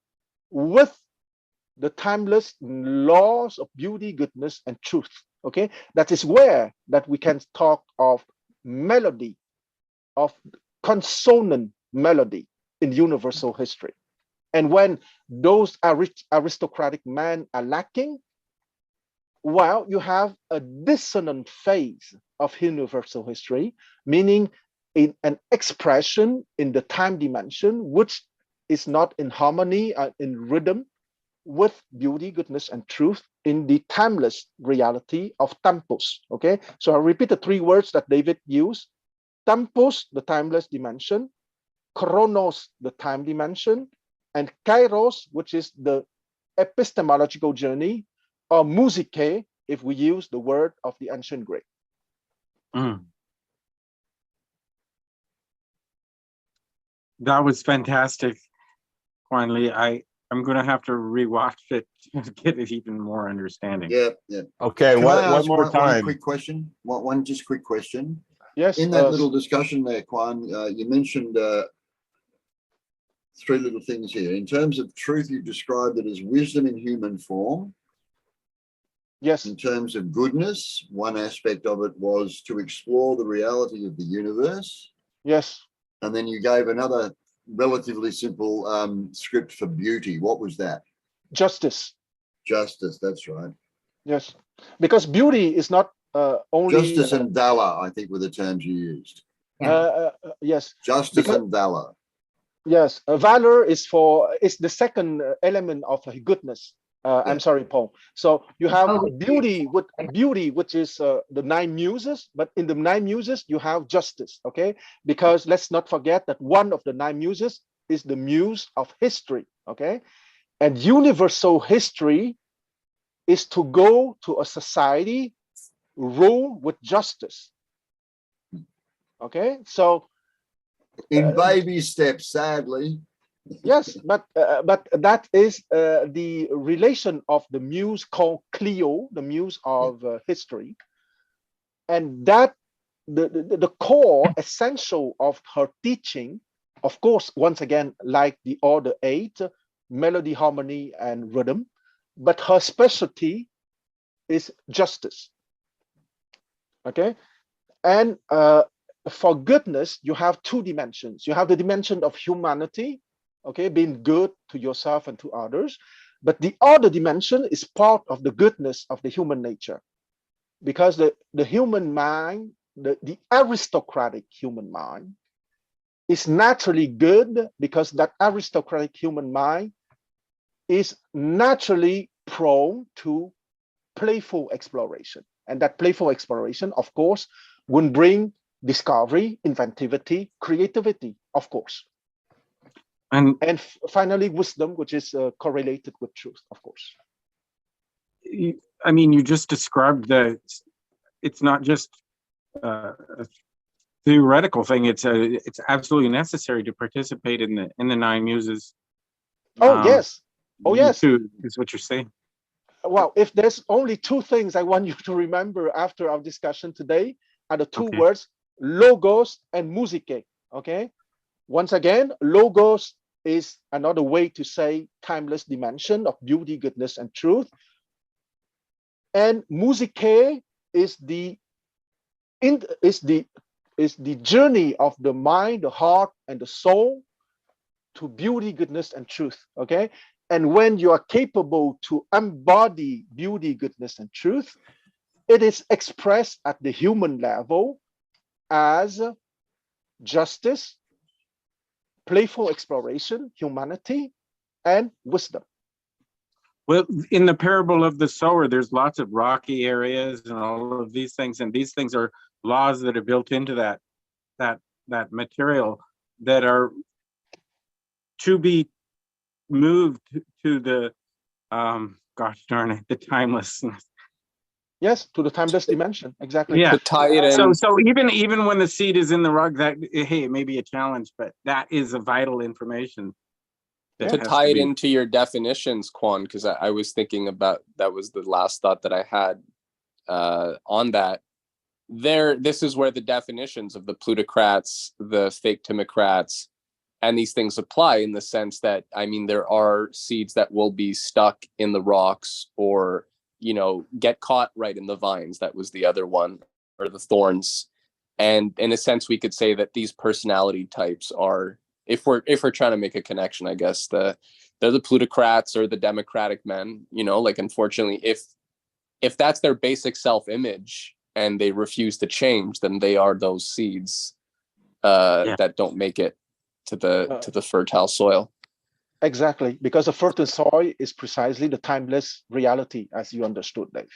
with the timeless laws of beauty, goodness, and truth. Okay, that is where that we can talk of melody, of consonant melody in universal history. And when those aristocratic men are lacking, well, you have a dissonant phase of universal history, meaning in an expression in the time dimension, which is not in harmony, in rhythm with beauty, goodness, and truth in the timeless reality of tempus. Okay, so I repeat the three words that David used: tempus, the timeless dimension; chronos, the time dimension; and kairos, which is the epistemological journey, or musike, if we use the word of the ancient Greek. That was fantastic. Finally, I'm going to have to rewatch it to get it even more understanding. Yeah, yeah. Okay, Can I one ask more one time. quick question? One just quick question. Yes. In that little discussion there, Kwan, you mentioned three little things here. In terms of truth, you described it as wisdom in human form. Yes. In terms of goodness, one aspect of it was to explore the reality of the universe. Yes. And then you gave another relatively simple script for beauty. What was that? Justice. Justice, that's right. Yes, because beauty is not only Justice and valor, I think, were the terms you used. yes, Justice because and valor. yes, valor is the second element of goodness. I'm Yeah. sorry, Paul. So you have Oh, beauty, which is the nine muses, but in the nine muses you have justice. Okay, because let's not forget that one of the nine muses is the muse of history. Okay, and universal history is to go to a society ruled with justice. Okay, so In baby steps, sadly. yes, but that is the relation of the muse called Clio, the muse of history, and that the core essential of her teaching, of course, once again, like the other eight, melody, harmony, and rhythm, but her specialty is justice. Okay, and for goodness, you have two dimensions. You have the dimension of humanity, okay, being good to yourself and to others. But the other dimension is part of the goodness of the human nature, because the human mind, the aristocratic human mind, is naturally good because that aristocratic human mind is naturally prone to playful exploration. And that playful exploration, of course, will bring discovery, inventivity, creativity, of course. And And finally, wisdom, which is correlated with truth, of course. I mean, you just described it's not just a theoretical thing. It's absolutely necessary to participate in the nine muses. Oh, yes. Oh, yes. Too, is what you're saying. Well, if there's only two things I want you to remember after our discussion today, are the two words, logos and musique, okay? Once again, logos is another way to say timeless dimension of beauty, goodness, and truth. And musique is the journey of the mind, the heart, and the soul to beauty, goodness, and truth. Okay. And when you are capable to embody beauty, goodness, and truth, it is expressed at the human level as justice, playful exploration, humanity, and wisdom. Well, in the parable of the sower, there's lots of rocky areas and all of these things, and these things are laws that are built into that material that are to be moved to the gosh darn it, the timelessness. Yes, to the timeless dimension. Exactly. Yeah. To tie it in. So even when the seed is in the rock, that hey, it may be a challenge, but that is a vital information. To tie it into your definitions, Quan, because I was thinking about, that was the last thought that I had on that. This is where the definitions of the plutocrats, the fake timocrats, and these things apply, in the sense that, I mean, there are seeds that will be stuck in the rocks, or, you know, get caught right in the vines. That was the other one, or the thorns. And in a sense, we could say that these personality types are, if we're trying to make a connection, I guess they're the plutocrats or the democratic men, you know, like, unfortunately, if that's their basic self-image and they refuse to change, then they are those seeds that don't make it to the fertile soil. Exactly, because the fertile soil is precisely the timeless reality, as you understood, Dave.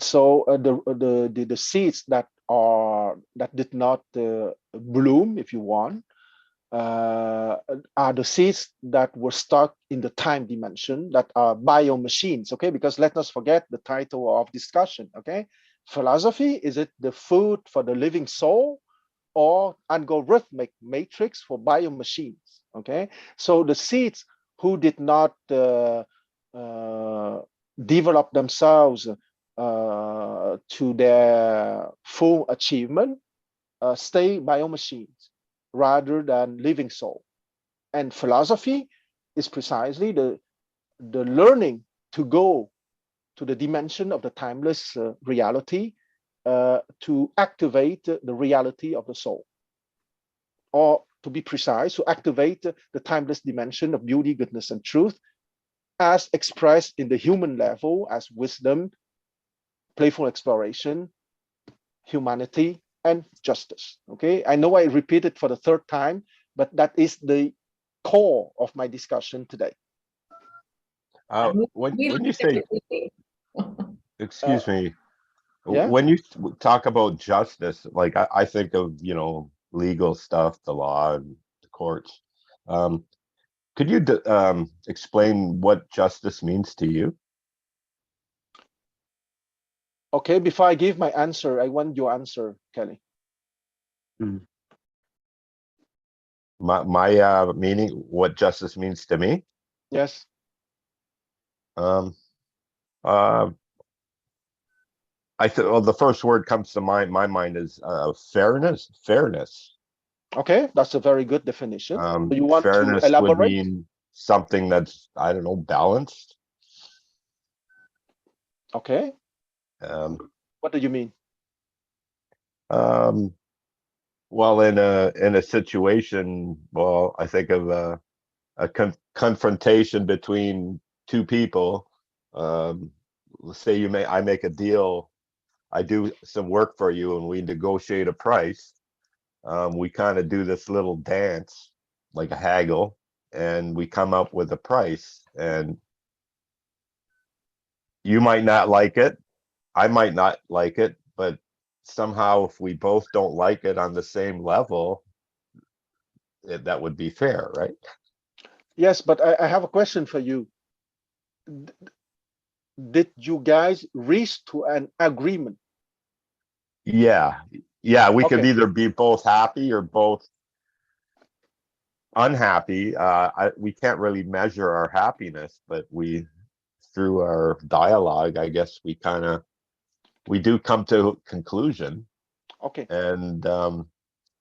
So the seeds that did not bloom, if you want, are the seeds that were stuck in the time dimension, that are biomachines. Okay, because let us forget the title of discussion. Okay, philosophy, is it the food for the living soul, or algorithmic matrix for biomachines? Okay, so the seeds who did not develop themselves to their full achievement stay biomachines rather than living soul. And philosophy is precisely the learning to go to the dimension of the timeless reality to activate the reality of the soul, or to be precise, to activate the timeless dimension of beauty, goodness, and truth as expressed in the human level as wisdom, playful exploration, humanity, and justice. Okay, I know I repeat it for the third time, but that is the core of my discussion today. We When like you say, it. excuse me, Yeah. when you talk about justice, like I think of, you know, legal stuff, the law and the courts. Um, could you explain what justice means to you? Okay, before I give my answer, I want your answer, Kelly. My meaning, what justice means to me? Yes. Um, uh, well, the first word comes to my mind is fairness. Fairness. Okay, that's a very good definition. Do you want to Fairness would elaborate? mean something that's, I don't know, balanced. Okay, Um, what do you mean? um, well, in a situation, well, I think of a confrontation between two people. Let's say I make a deal, I do some work for you, and we negotiate a price. We kind of do this little dance, like a haggle, and we come up with a price. And you might not like it, I might not like it, but somehow if we both don't like it on the same level, that would be fair, right? Yes, but I have a question for you. Did you guys reach to an agreement? Yeah. Yeah, we could Okay, either be both happy or both unhappy. We can't really measure our happiness, but through our dialogue, I guess we do come to a conclusion, okay, and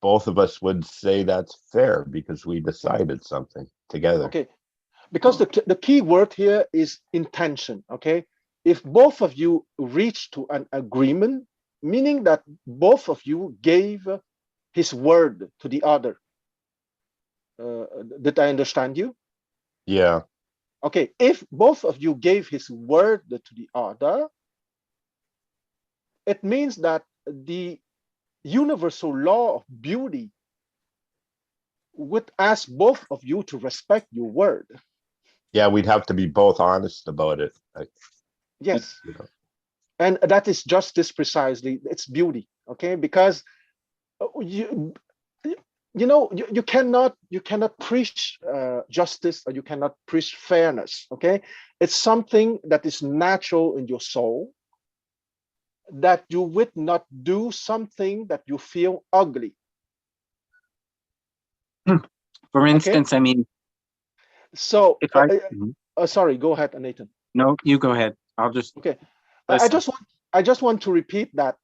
both of us would say that's fair because we decided something together. okay. Because the key word here is intention. Okay, if both of you reach to an agreement, meaning that both of you gave his word to the other. Did I understand you? Yeah. Okay, if both of you gave his word to the other, it means that the universal law of beauty would ask both of you to respect your word. Yeah, we'd have to be both honest about it. Yes. You know. And that is justice precisely. It's beauty. Okay, because you you cannot preach justice, or you cannot preach fairness. Okay, it's something that is natural in your soul, that you would not do something that you feel ugly. For Okay, instance, I mean, so if I, sorry, go ahead, Nathan. no, you go ahead. I'll just Okay, I listen. just want to repeat that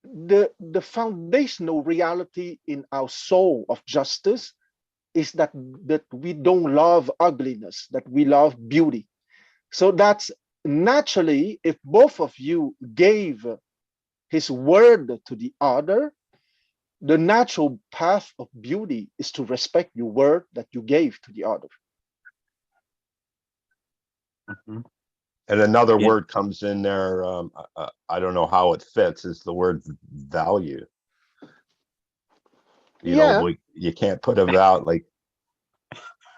the foundational reality in our soul of justice is that we don't love ugliness, that we love beauty. So that's naturally, if both of you gave his word to the other, the natural path of beauty is to respect your word that you gave to the other. Mhm. And another Yeah. word comes in there. I don't know how it fits. Is the word value? You know, Yeah, like you can't put a value, like,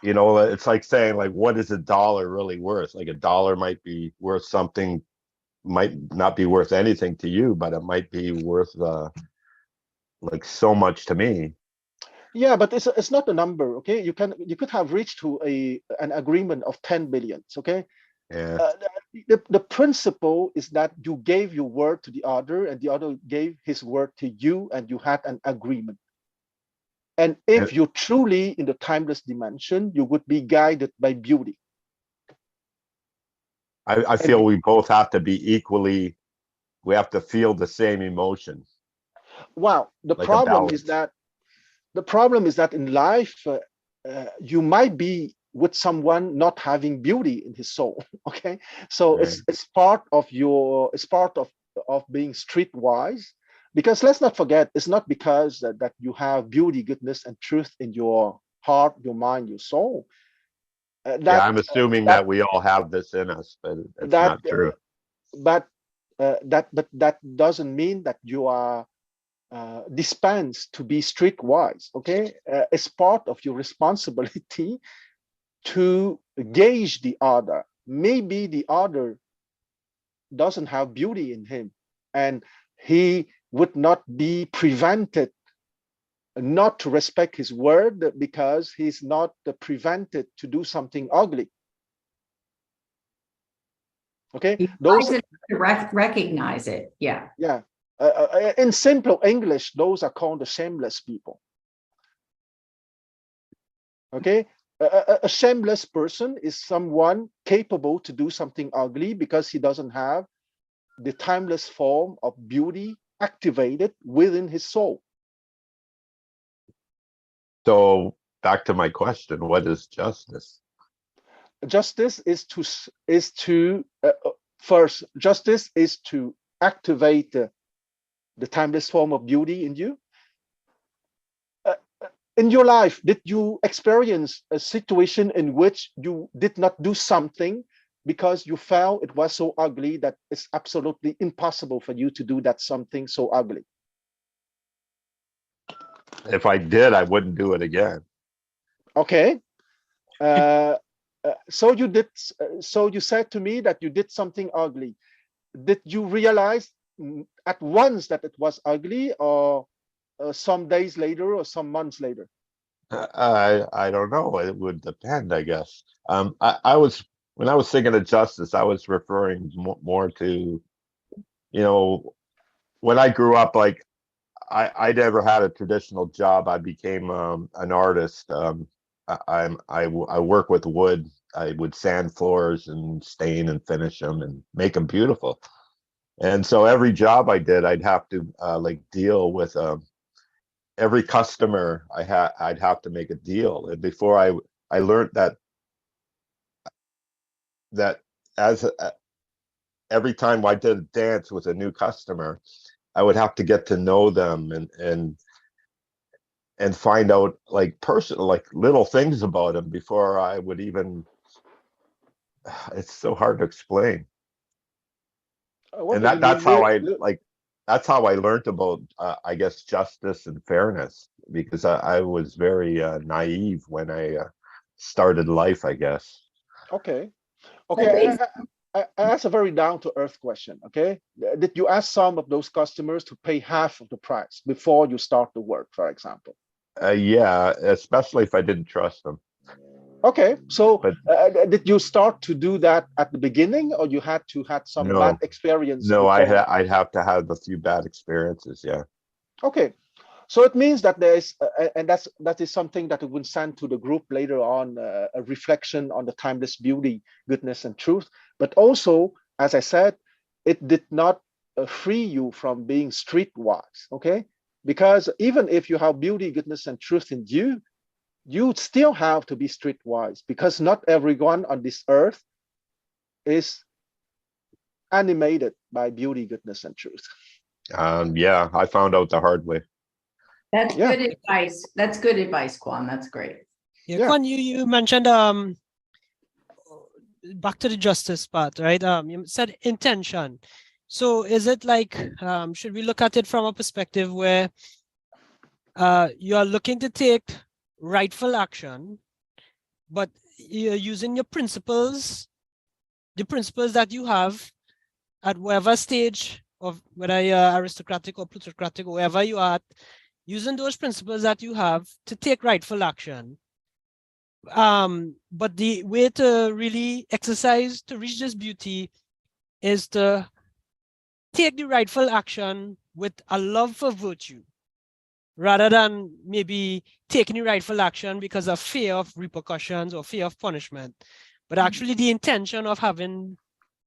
you know, it's like saying, like, what is a dollar really worth? Like a dollar might be worth something, might not be worth anything to you, but it might be worth like so much to me. yeah, but it's not a number. Okay, you could have reached to an agreement of 10 billions. Okay, Yeah. the principle is that you gave your word to the other, and the other gave his word to you, and you had an agreement. And And if you're truly in the timeless dimension, you would be guided by beauty. I feel And we both have to be equally, we have to feel the same emotion, wow, like a balance. the problem is that in life, you might be with someone not having beauty in his soul. Okay, so Right. it's part of being streetwise, because let's not forget, it's not because that you have beauty, goodness, and truth in your heart, your mind, your soul. that I'm assuming that that we all have this in us, but it's that not true. but that doesn't mean that you are dispensed to be streetwise. Okay, it's part of your responsibility to gauge the other. Maybe the other doesn't have beauty in him, and he would not be prevented not to respect his word because he's not prevented to do something ugly. Okay, He those, tries to recognize it. Yeah. yeah, in simple English, those are called the shameless people. Okay, a shameless person is someone capable to do something ugly because he doesn't have the timeless form of beauty activated within his soul. So back to my question, what is justice? Justice is to first, justice is to activate the timeless form of beauty in you. In your life, did you experience a situation in which you did not do something because you felt it was so ugly that it's absolutely impossible for you to do that something so ugly? If I did, I wouldn't do it again. Okay. So you did. So you said to me that you did something ugly. Did you realize at once that it was ugly, or some days later, or some months later? I don't know. It would depend, I guess. I was when I was thinking of justice, I was referring more to, you know, when I grew up, like I never had a traditional job. I became an artist. I work with wood. I would sand floors and stain and finish them and make them beautiful. And so every job I did, I'd have to like deal with every customer I'd have to make a deal. And before I learned that as every time I did a dance with a new customer, I would have to get to know them and find out like personal, like little things about them before I would even. It's so hard to explain. What And do you mean? that's how I like. That's how I learned about, I guess, justice and fairness, because I was very naive when I started life, I guess. Okay. Okay. I asked a very down to earth question. Okay. Did you ask some of those customers to pay half of the price before you start the work, for example? Yeah, especially if I didn't trust them. Okay. So But did you start to do that at the beginning, or you had some bad no, experience no, before? I'd have to have a few bad experiences. Yeah. Okay. So it means that there is, and that is something that we will send to the group later on, a reflection on the timeless beauty, goodness, and truth. But also, as I said, it did not free you from being streetwise, okay? Because even if you have beauty, goodness, and truth in you, you still have to be streetwise, because not everyone on this earth is animated by beauty, goodness, and truth. Yeah, I found out the hard way. That's Yeah. good advice. That's good advice, Kwan. That's great. Yeah, Yeah. Kwan, you mentioned back to the justice part, right? You said intention. So is it like should we look at it from a perspective where you are looking to take rightful action, but you're using your principles, the principles that you have at whatever stage of whether you're aristocratic or plutocratic or wherever you are, using those principles that you have to take rightful action. But the way to really exercise to reach this beauty is to take the rightful action with a love for virtue, rather than maybe taking the rightful action because of fear of repercussions or fear of punishment, but actually the intention of having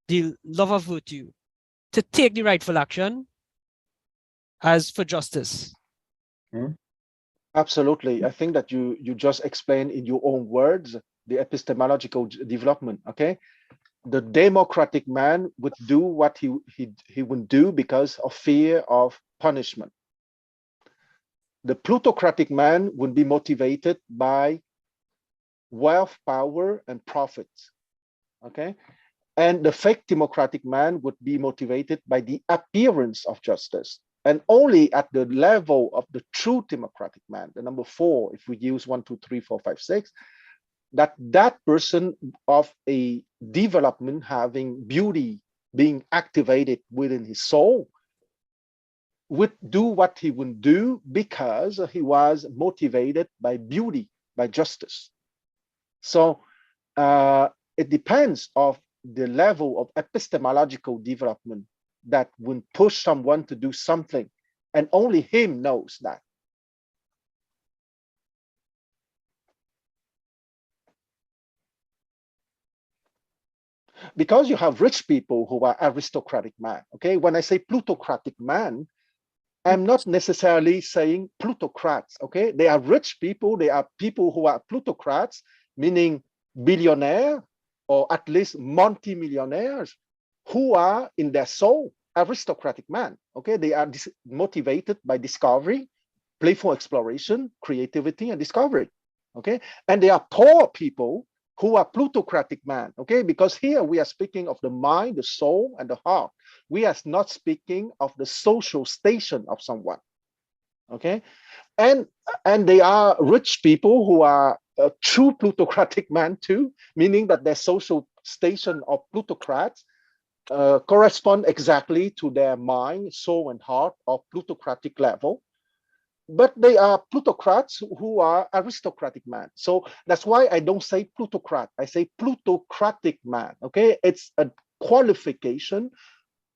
the love of virtue to take the rightful action as for justice. Absolutely. I think that you just explained in your own words the epistemological development. Okay, the democratic man would do what he would do because of fear of punishment. The plutocratic man would be motivated by wealth, power, and profits. Okay. And the fake democratic man would be motivated by the appearance of justice. And only at the level of the true democratic man, the number 4, if we use 1, 2, 3, 4, 5, 6, that person of a development having beauty being activated within his soul would do what he would do because he was motivated by beauty, by justice. So it depends of the level of epistemological development that would push someone to do something, and only him knows that. Because you have rich people who are aristocratic man. Okay, when I say plutocratic man, I'm not necessarily saying plutocrats. Okay, they are rich people. They are people who are plutocrats, meaning billionaire or at least multi-millionaires who are in their soul aristocratic man. Okay, they are motivated by discovery, playful exploration, creativity, and discovery. Okay, and they are poor people who are plutocratic man. Okay, because here we are speaking of the mind, the soul, and the heart. We are not speaking of the social station of someone. Okay, and they are rich people who are a true plutocratic man too, meaning that their social station of plutocrats correspond exactly to their mind, soul, and heart of plutocratic level. But they are plutocrats who are aristocratic man. So that's why I don't say plutocrat. I say plutocratic man. Okay, it's a qualification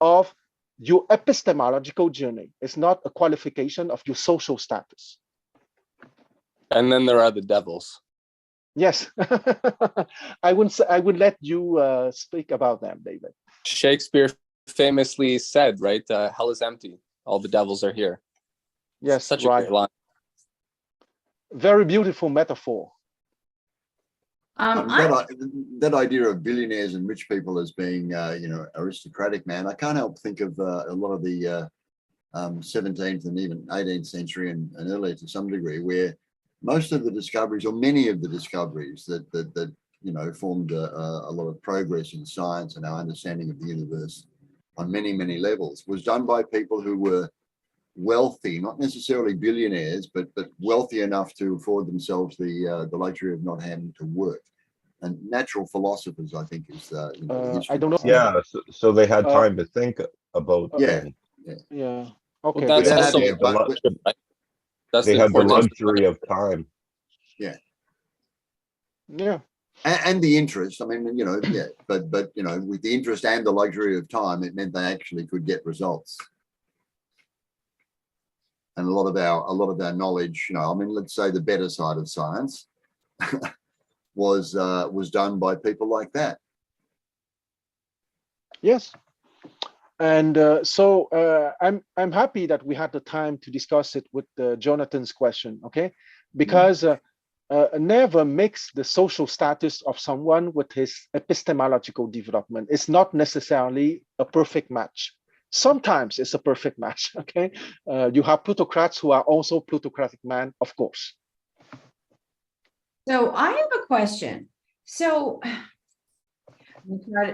of your epistemological journey. It's not a qualification of your social status. And then there are the devils. Yes, I would let you speak about them, David. Shakespeare famously said, right? Hell is empty. All the devils are here. Yes, Such right. a great line. Very beautiful metaphor. That idea of billionaires and rich people as being, aristocratic, man, I can't help think of a lot of the 17th and even 18th century and earlier to some degree, where most of the discoveries, or many of the discoveries that formed a lot of progress in science and our understanding of the universe on many, many levels, was done by people who were wealthy, not necessarily billionaires, but wealthy enough to afford themselves the luxury of not having to work. And natural philosophers, I think, is the history. I don't know. Yeah, so they had time to think about. Yeah. Yeah. Okay. Well, that's Without also having a bu- right? That's They the had the importance. luxury of time. Yeah. and the interest. I mean, but with the interest and the luxury of time, it meant they actually could get results. And a lot of our knowledge, let's say the better side of science was done by people like that. Yes. And so I'm happy that we had the time to discuss it with Jonathan's question. Okay, because never mix the social status of someone with his epistemological development. It's not necessarily a perfect match. Sometimes it's a perfect match. Okay, you have plutocrats who are also plutocratic man, of course. So I have a question. So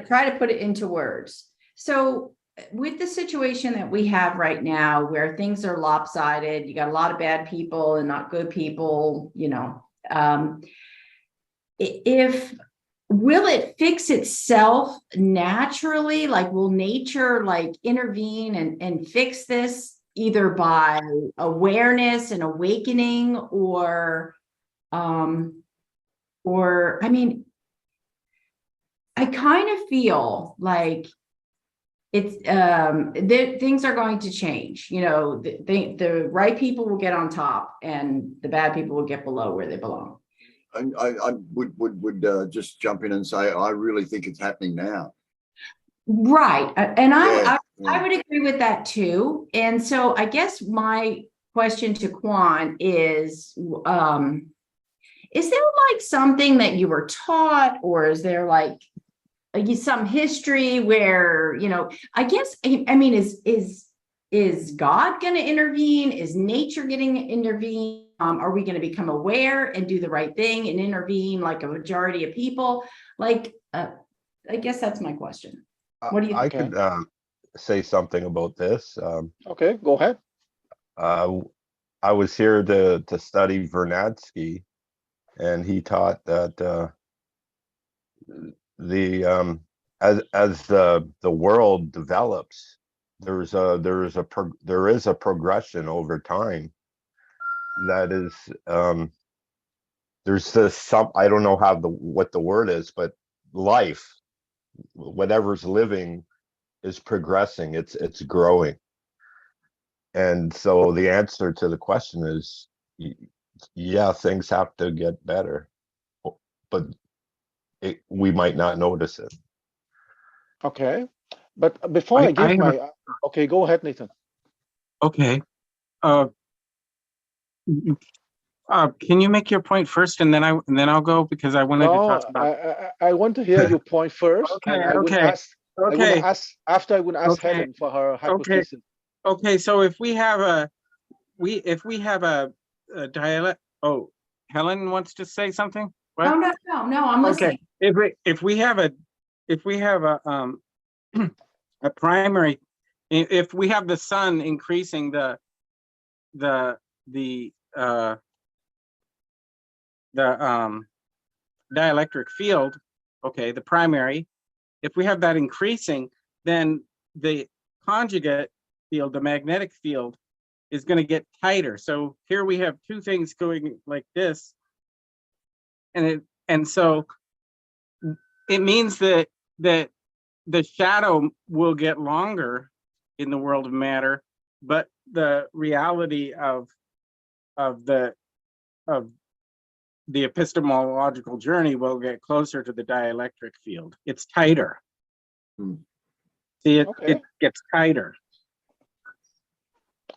try to put it into words. So with the situation that we have right now, where things are lopsided, you got a lot of bad people and not good people, if will it fix itself naturally? Like, will nature intervene and fix this either by awareness and awakening, or I mean, I kind of feel like it's things are going to change. The right people will get on top, and the bad people will get below where they belong. And I would just jump in and say I really think it's happening now. Right, and I Yeah. would agree with that too. And so I guess my question to Quan is there something that you were taught, or is there some history where, I guess, I mean, is God going to intervene? Is nature getting intervene? Are we going to become aware and do the right thing and intervene like a majority of people? Like, I guess that's my question. What do you I think? could say something about this. Okay, go ahead. I was here to study Vernadsky, and he taught that as the world develops, there is a progression over time that is there's this I don't know what the word is, but life, whatever's living, is progressing. It's growing. And so the answer to the question is, yeah, things have to get better, but we might not notice it. Okay, but before I give my, okay, go ahead, Nathan. Okay. Can you make your point first, and then I'll go, because I wanted to No, talk about. I want to hear your point first, and I would ask. I would Okay. ask after. I would ask Okay. Helen for her hypothesis. Okay. So if we have a dialect. Oh, Helen wants to say something. What? No, I'm listening. Okay. If we have a a primary, if we have the sun increasing the dielectric field, okay, the primary, if we have that increasing, then the conjugate field, the magnetic field, is going to get tighter. So here we have two things going like this, and so it means that the shadow will get longer in the world of matter, but the reality of the epistemological journey will get closer to the dielectric field. It's tighter. See, it gets tighter.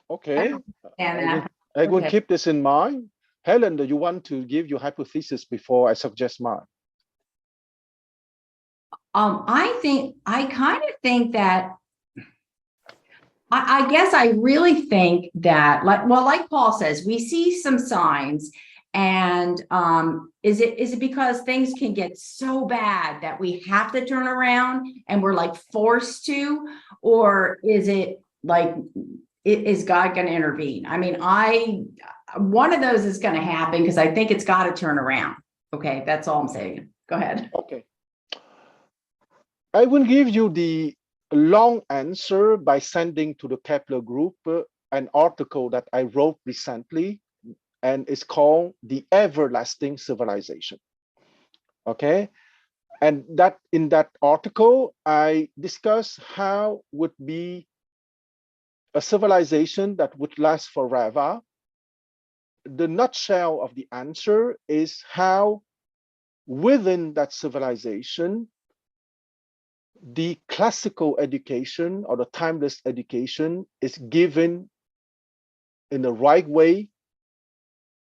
Okay, And I will keep this in mind. Helen, do you want to give your hypothesis before I suggest mine? I kind of think that I guess I really think that, like Paul says, we see some signs, and is it because things can get so bad that we have to turn around and we're like forced to, or is it like, is God going to intervene? I mean, one of those is going to happen, because I think it's got to turn around. Okay, that's all I'm saying. Go ahead. Okay. I will give you the long answer by sending to the Kepler group an article that I wrote recently, and it's called The Everlasting Civilization. Okay. And that in that article, I discuss how would be a civilization that would last forever. The nutshell of the answer is how within that civilization, the classical education or the timeless education is given in the right way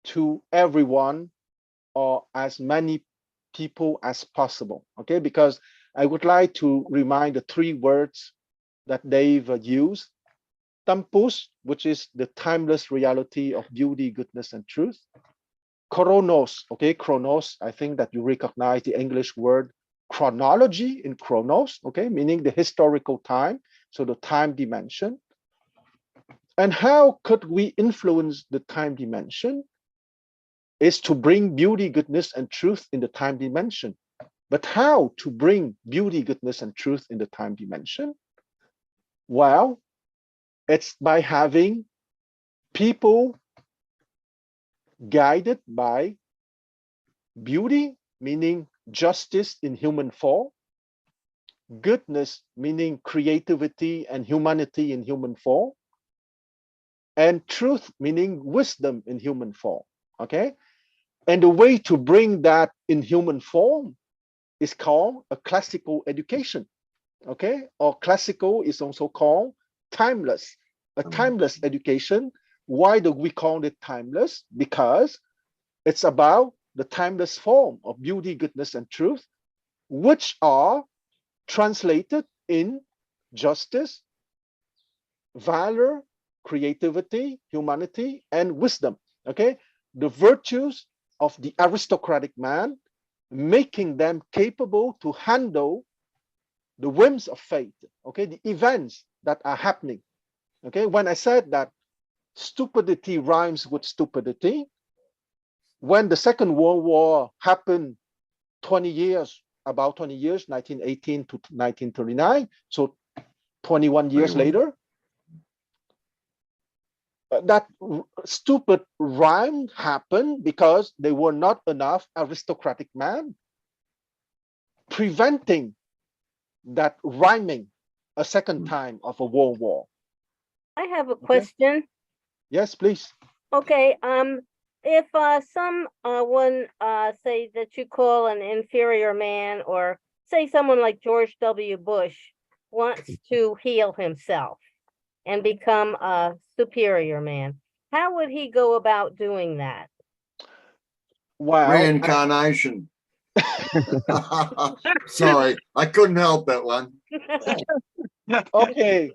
to everyone, or as many people as possible. Okay, because I would like to remind the three words that they've used. Tempus, which is the timeless reality of beauty, goodness, and truth. Chronos, okay, chronos, I think that you recognize the English word chronology in chronos, okay, meaning the historical time, so the time dimension. And how could we influence the time dimension is to bring beauty, goodness, and truth in the time dimension. But how to bring beauty, goodness, and truth in the time dimension? Well, it's by having people guided by beauty, meaning justice in human form, goodness, meaning creativity and humanity in human form, and truth, meaning wisdom in human form. Okay, and the way to bring that in human form is called a classical education. Okay, or classical is also called timeless, a timeless education. Why do we call it timeless? Because it's about the timeless form of beauty, goodness, and truth, which are translated in justice, valor, creativity, humanity, and wisdom. Okay, the virtues of the aristocratic man, making them capable to handle the whims of fate, okay, the events that are happening. Okay, when I said that stupidity rhymes with stupidity, when the Second World War happened 20 years, about 20 years, 1918 to 1939, so 21 years 21. later, that stupid rhyme happened because there were not enough aristocratic men preventing that rhyming a second time of a world war. I have a question. Yes, please. Okay, if someone say that you call an inferior man, or say someone like George W. Bush wants to heal himself and become a superior man, how would he go about doing that? Well, Reincarnation. Sorry, I couldn't help that one. okay.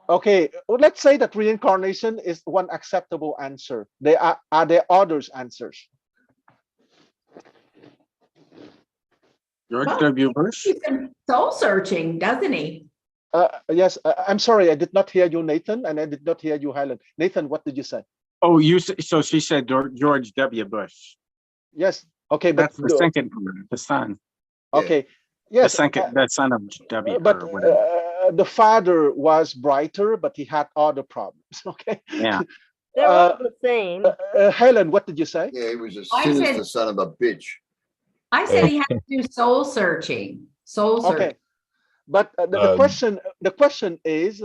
Okay, well, let's say that reincarnation is one acceptable answer. Are there others answers? George Well, W. Bush. He's been soul searching, doesn't he? Yes, I'm sorry, I did not hear you, Nathan, and I did not hear you, Helen. Nathan, what did you say? Oh, so she said George W. Bush. Yes, okay, but That's the second one, the son. okay, The yes, second, the son of W but or whatever. the father was brighter, but he had other problems. Okay. Yeah. They're all the same. Helen, what did you say? Yeah, he was a I said- sinister son of a bitch. I said he had to do soul searching, soul searching. Okay, but the question is,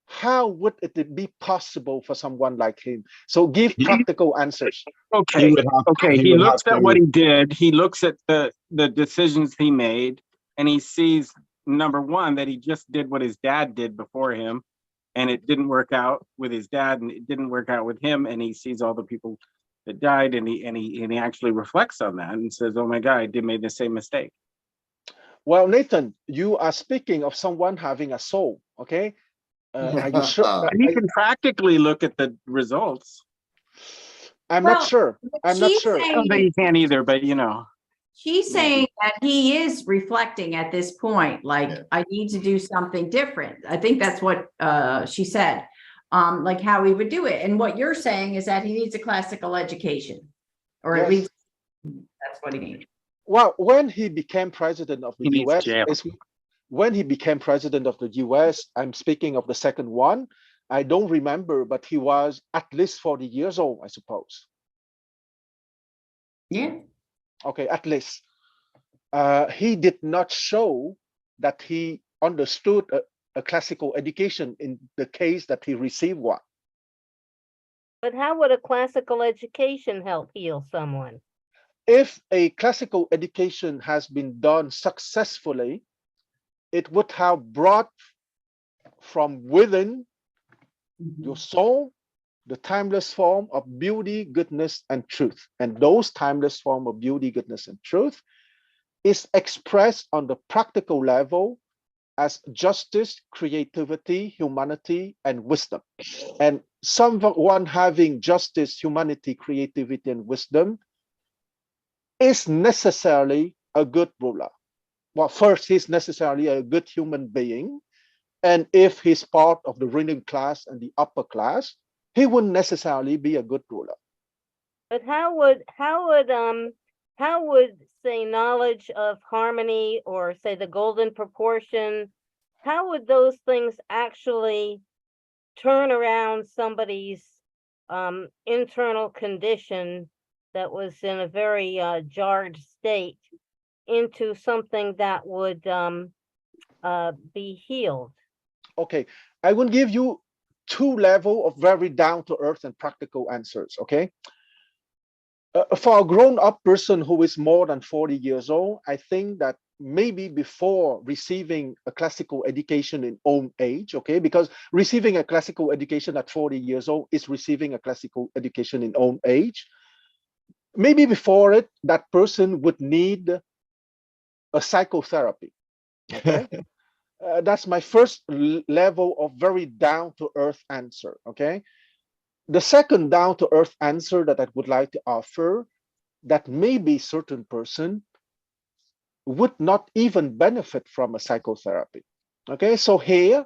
how would it be possible for someone like him? So give practical answers. Okay. Okay. He would looks have at to- what he did. He looks at the decisions he made, and he sees, number one, that he just did what his dad did before him, and it didn't work out with his dad, and it didn't work out with him. And he sees all the people that died, and he actually reflects on that and says, "Oh my God, I did made the same mistake." Well, Nathan, you are speaking of someone having a soul. Okay, are you sure? And he can practically look at the results. I'm Well, not sure. I'm not she's sure. I don't think he can either, but you know. She's saying that he is reflecting at this point, like, Yeah. I need to do something different. I think that's what she said, like how he would do it. And what you're saying is that he needs a classical education, or at Yes. least that's what he needs. Well, when he became president of the He needs US, jail. when he became president of the US, I'm speaking of the second one. I don't remember, but he was at least 40 years old, I suppose. Yeah. Okay, at least. He did not show that he understood a classical education in the case that he received one. But how would a classical education help heal someone? If a classical education has been done successfully, it would have brought from within your soul the timeless form of beauty, goodness, and truth. And those timeless form of beauty, goodness, and truth is expressed on the practical level as justice, creativity, humanity, and wisdom. And someone having justice, humanity, creativity, and wisdom is necessarily a good ruler. Well, first, he's necessarily a good human being. And if he's part of the ruling class and the upper class, he wouldn't necessarily be a good ruler. But how would say knowledge of harmony, or say the golden proportion, how would those things actually turn around somebody's internal condition that was in a very jarred state into something that would be healed? Okay, I will give you two levels of very down to earth and practical answers. Okay. For a grown-up person who is more than 40 years old, I think that maybe before receiving a classical education in old age, okay, because receiving a classical education at 40 years old is receiving a classical education in old age. Maybe before it, that person would need a psychotherapy. Okay. That's my first level of very down to earth answer. Okay. The second down to earth answer that I would like to offer, that maybe certain person would not even benefit from a psychotherapy. Okay, so here,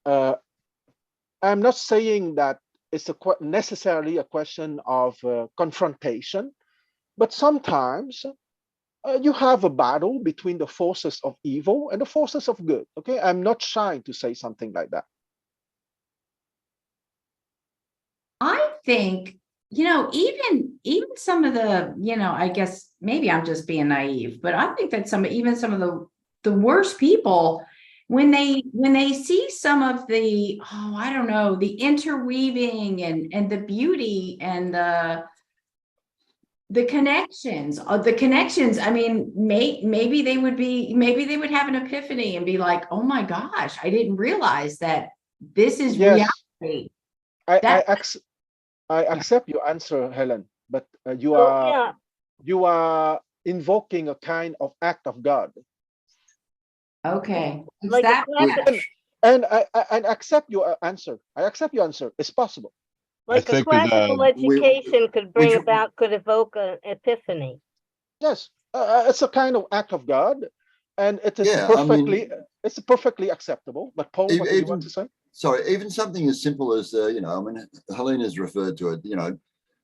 I'm not saying that it's necessarily a question of confrontation, but sometimes you have a battle between the forces of evil and the forces of good. Okay, I'm not shy to say something like that. I think, even some of the, I guess maybe I'm just being naive, but I think that even some of the worst people, when they see some of the, I don't know, the interweaving and the beauty and the connections, I mean, maybe they would have an epiphany and be like, oh my gosh, I didn't realize that this is Yes, reality. I, That I accept your answer, Helen, but Yeah, you are invoking a kind of act of God, Okay, is like a that, classic, Which and I accept your answer. I accept your answer. It's possible. like a think that, classical we, education which could evoke an epiphany. Yes, it's a kind of act of God, and it is yeah, I mean, it's perfectly acceptable. But Paul, what do you want even to say? sorry, even something as simple as you know, I mean, Helena's referred to it. You know,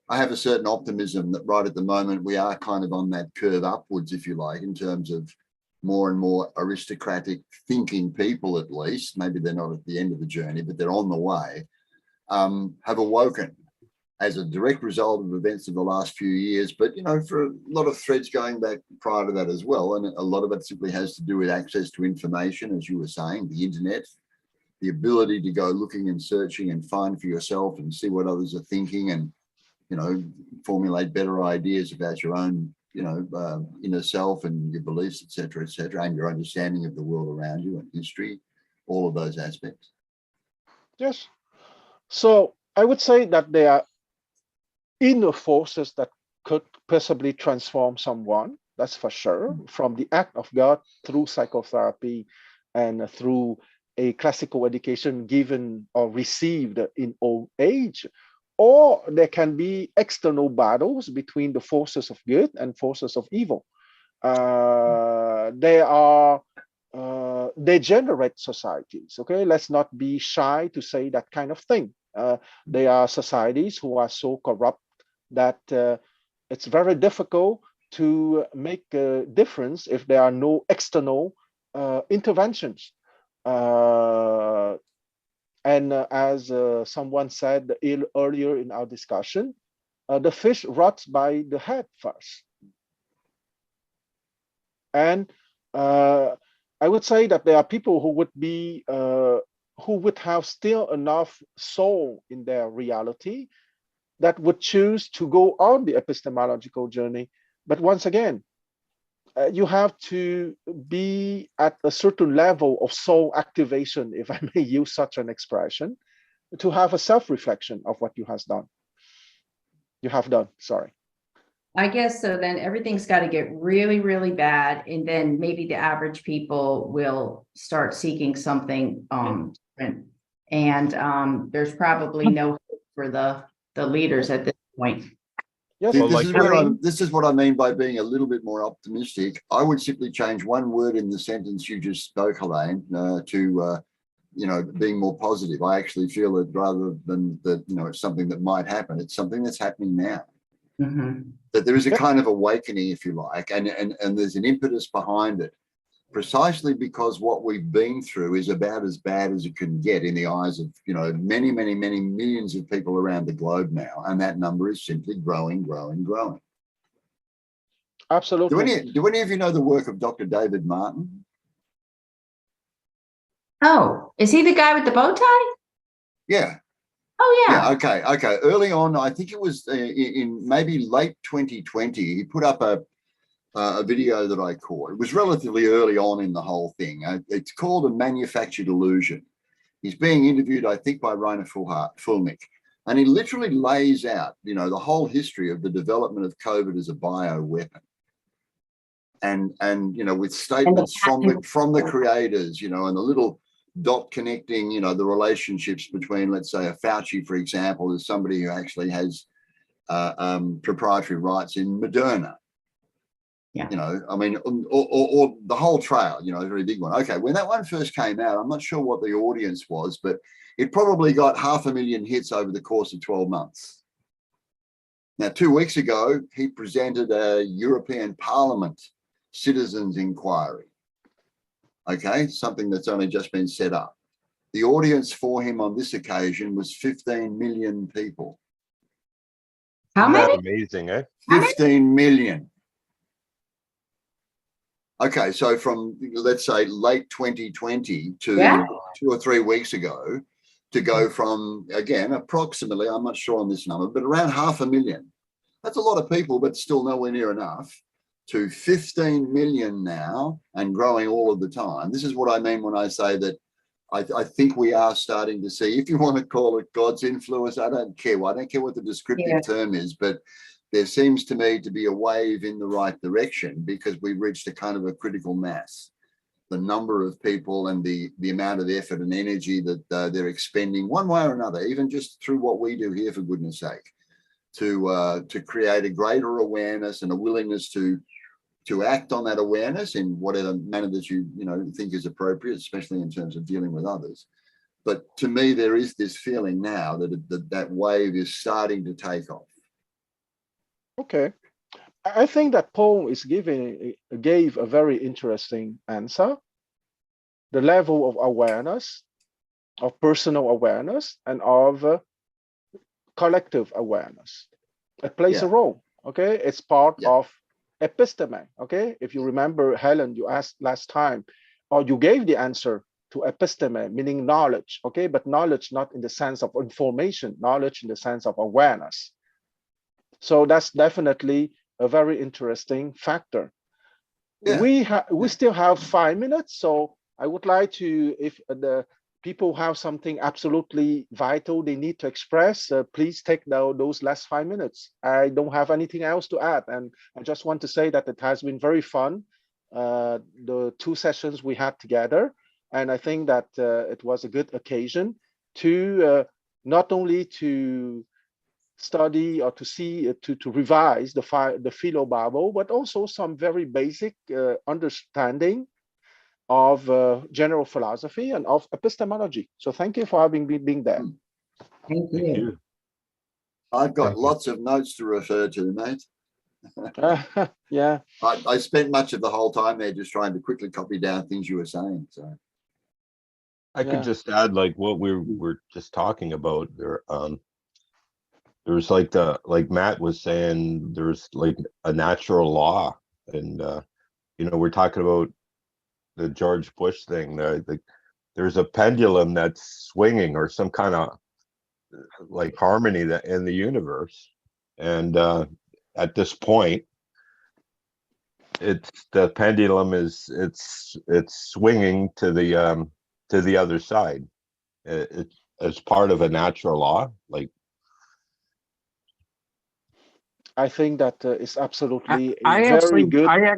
I have a certain optimism that right at the moment we are kind of on that curve upwards, if you like, in terms of more and more aristocratic thinking people, at least. Maybe they're not at the end of the journey, but they're on the way. Have awoken as a direct result of events of the last few years, but you know, for a lot of threads going back prior to that as well. And a lot of it simply has to do with access to information, as you were saying, the internet, the ability to go looking and searching and find for yourself and see what others are thinking, and you know, formulate better ideas about your own, you know, inner self and your beliefs, etc., and your understanding of the world around you and history, all of those aspects. Yes. So I would say that there are inner forces that could possibly transform someone. That's for sure. From the act of God through psychotherapy and through a classical education given or received in old age, or there can be external battles between the forces of good and forces of evil. They are degenerate societies. Okay, let's not be shy to say that kind of thing. They are societies who are so corrupt that it's very difficult to make a difference if there are no external interventions. And as someone said earlier in our discussion, the fish rots by the head first. And I would say that there are people who would have still enough soul in their reality that would choose to go on the epistemological journey. But once again, you have to be at a certain level of soul activation, if I may use such an expression, to have a self-reflection of what you have done. Sorry. I guess so then everything's got to get really, really bad. And then maybe the average people will start seeking something different. And there's probably no hope for the leaders at this point. Yes. This, Well, this like is where Irene? this is what I mean by being a little bit more optimistic. I would simply change one word in the sentence you just spoke, Helene, to you know, being more positive. I actually feel that rather than that, you know, it's something that might happen, it's something that's happening now. Mhm. That there is a Yep. kind of awakening, if you like, and there's an impetus behind it, precisely because what we've been through is about as bad as it can get in the eyes of, you know, many, many, many millions of people around the globe now, and that number is simply growing. Absolutely. Do any of you know the work of Dr. David Martin? Oh, is he the guy with the bow tie? Yeah. Oh, Yeah. yeah. Okay. Early on, I think it was in maybe late 2020, he put up a video that I caught. It was relatively early on in the whole thing. It's called A Manufactured Illusion. He's being interviewed, I think, by Rainer Fulmick. And he literally lays out, you know, the whole history of the development of COVID as a bioweapon. And you know, with statements from the creators, you know, and the little dot connecting, you know, the relationships between, let's say, a Fauci, for example, is somebody who actually has proprietary rights in Moderna. Yeah. You know, I mean, or the whole trail, you know, a very big one. Okay, when that one first came out, I'm not sure what the audience was, but it probably got 500,000 hits over the course of 12 months. Now, 2 weeks ago, he presented a European Parliament citizens inquiry. Okay, something that's only just been set up. The audience for him on this occasion was 15 million people. How Isn't that many? amazing, eh? How many? 15 million. Okay, so from, let's say, late 2020 to Yeah. 2 or 3 weeks ago, to go from, again, approximately, I'm not sure on this number, but around 500,000. That's a lot of people, but still nowhere near enough, to 15 million now and growing all of the time. This is what I mean when I say that I think we are starting to see, if you want to call it God's influence, I don't care. I don't care what the descriptive term is, but there seems to me to be a wave in the right direction because we've reached a kind of a critical mass. The number of people and the amount of effort and energy that they're expending one way or another, even just through what we do here, for goodness sake, to create a greater awareness and a willingness to act on that awareness in whatever manner that you think is appropriate, especially in terms of dealing with others. But to me, there is this feeling now that wave is starting to take off. Okay. I think that Paul gave a very interesting answer. The level of awareness, of personal awareness, and of collective awareness. It plays a role. Okay, it's part of episteme. Okay, if you remember, Helen, you asked last time, or you gave the answer to episteme, meaning knowledge. Okay, but knowledge not in the sense of information, knowledge in the sense of awareness. So that's definitely a very interesting factor. Yeah. We still have 5 minutes, so I would like to, if the people have something absolutely vital they need to express, please take those last 5 minutes. I don't have anything else to add, and I just want to say that it has been very fun, the 2 sessions we had together, and I think that it was a good occasion to not only to study or to see, to revise the philobabble, but also some very basic understanding of general philosophy and of epistemology. So thank you for having being there. Thank you. I've got lots of notes to refer to, mate. Yeah. I spent much of the whole time there just trying to quickly copy down things you were saying. So I could just add, like what we were just talking about there. There's like Matt was saying, there's like a natural law, and we're talking about the George Bush thing. There's a pendulum that's swinging, or some kind of like harmony that in the universe, and at this point, the pendulum is swinging to the other side. It's as part of a natural law, like. I think that is absolutely I very good. I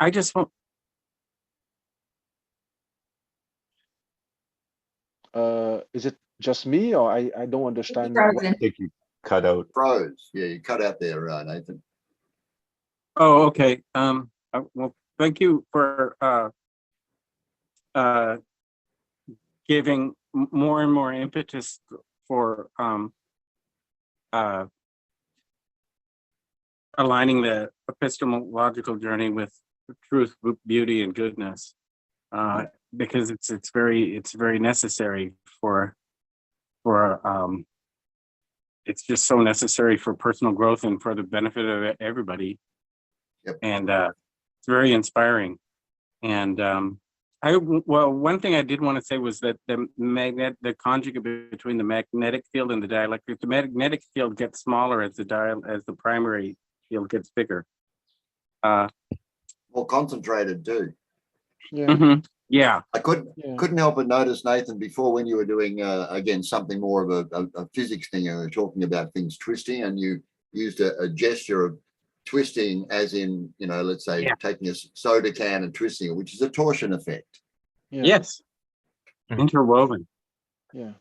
just want. Is it just me, or I don't understand? I think you cut out. Froze. Yeah, you cut out there, Nathan. Oh, okay. Well, thank you for giving more and more impetus for aligning the epistemological journey with truth, beauty, and goodness, because it's very necessary for it's just so necessary for personal growth and for the benefit of everybody. Yep. And it's very inspiring. And one thing I did want to say was that the conjugate between the magnetic field and the dielectric, the magnetic field gets smaller as the primary field gets bigger. More concentrated too. Yeah. Mm-hmm. Yeah. I couldn't help but notice, Nathan, before when you were doing again something more of a physics thing, you were talking about things twisting, and you used a gesture of twisting as in, let's say Yeah. taking a soda can and twisting it, which is a torsion effect. Yeah. Yes. Mhm. Interwoven. Yeah. Yeah.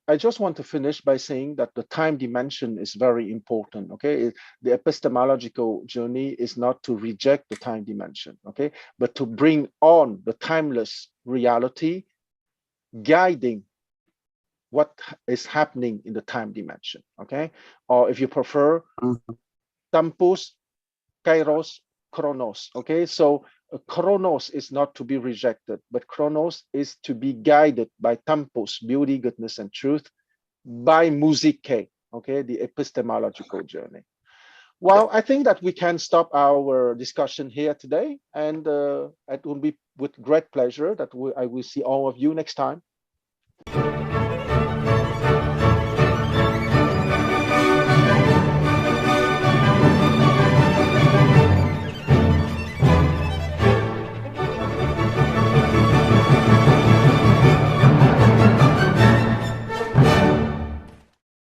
I just want to finish by saying that the time dimension is very important. Okay. The epistemological journey is not to reject the time dimension, okay, but to bring on the timeless reality guiding what is happening in the time dimension. Okay. Or if you prefer, Mhm. tempus, kairos, chronos. Okay. So chronos is not to be rejected, but chronos is to be guided by tempus, beauty, goodness, and truth, by musique, okay, the epistemological journey. Well, I think that we can stop our discussion here today, and it will be with great pleasure that I will see all of you next time.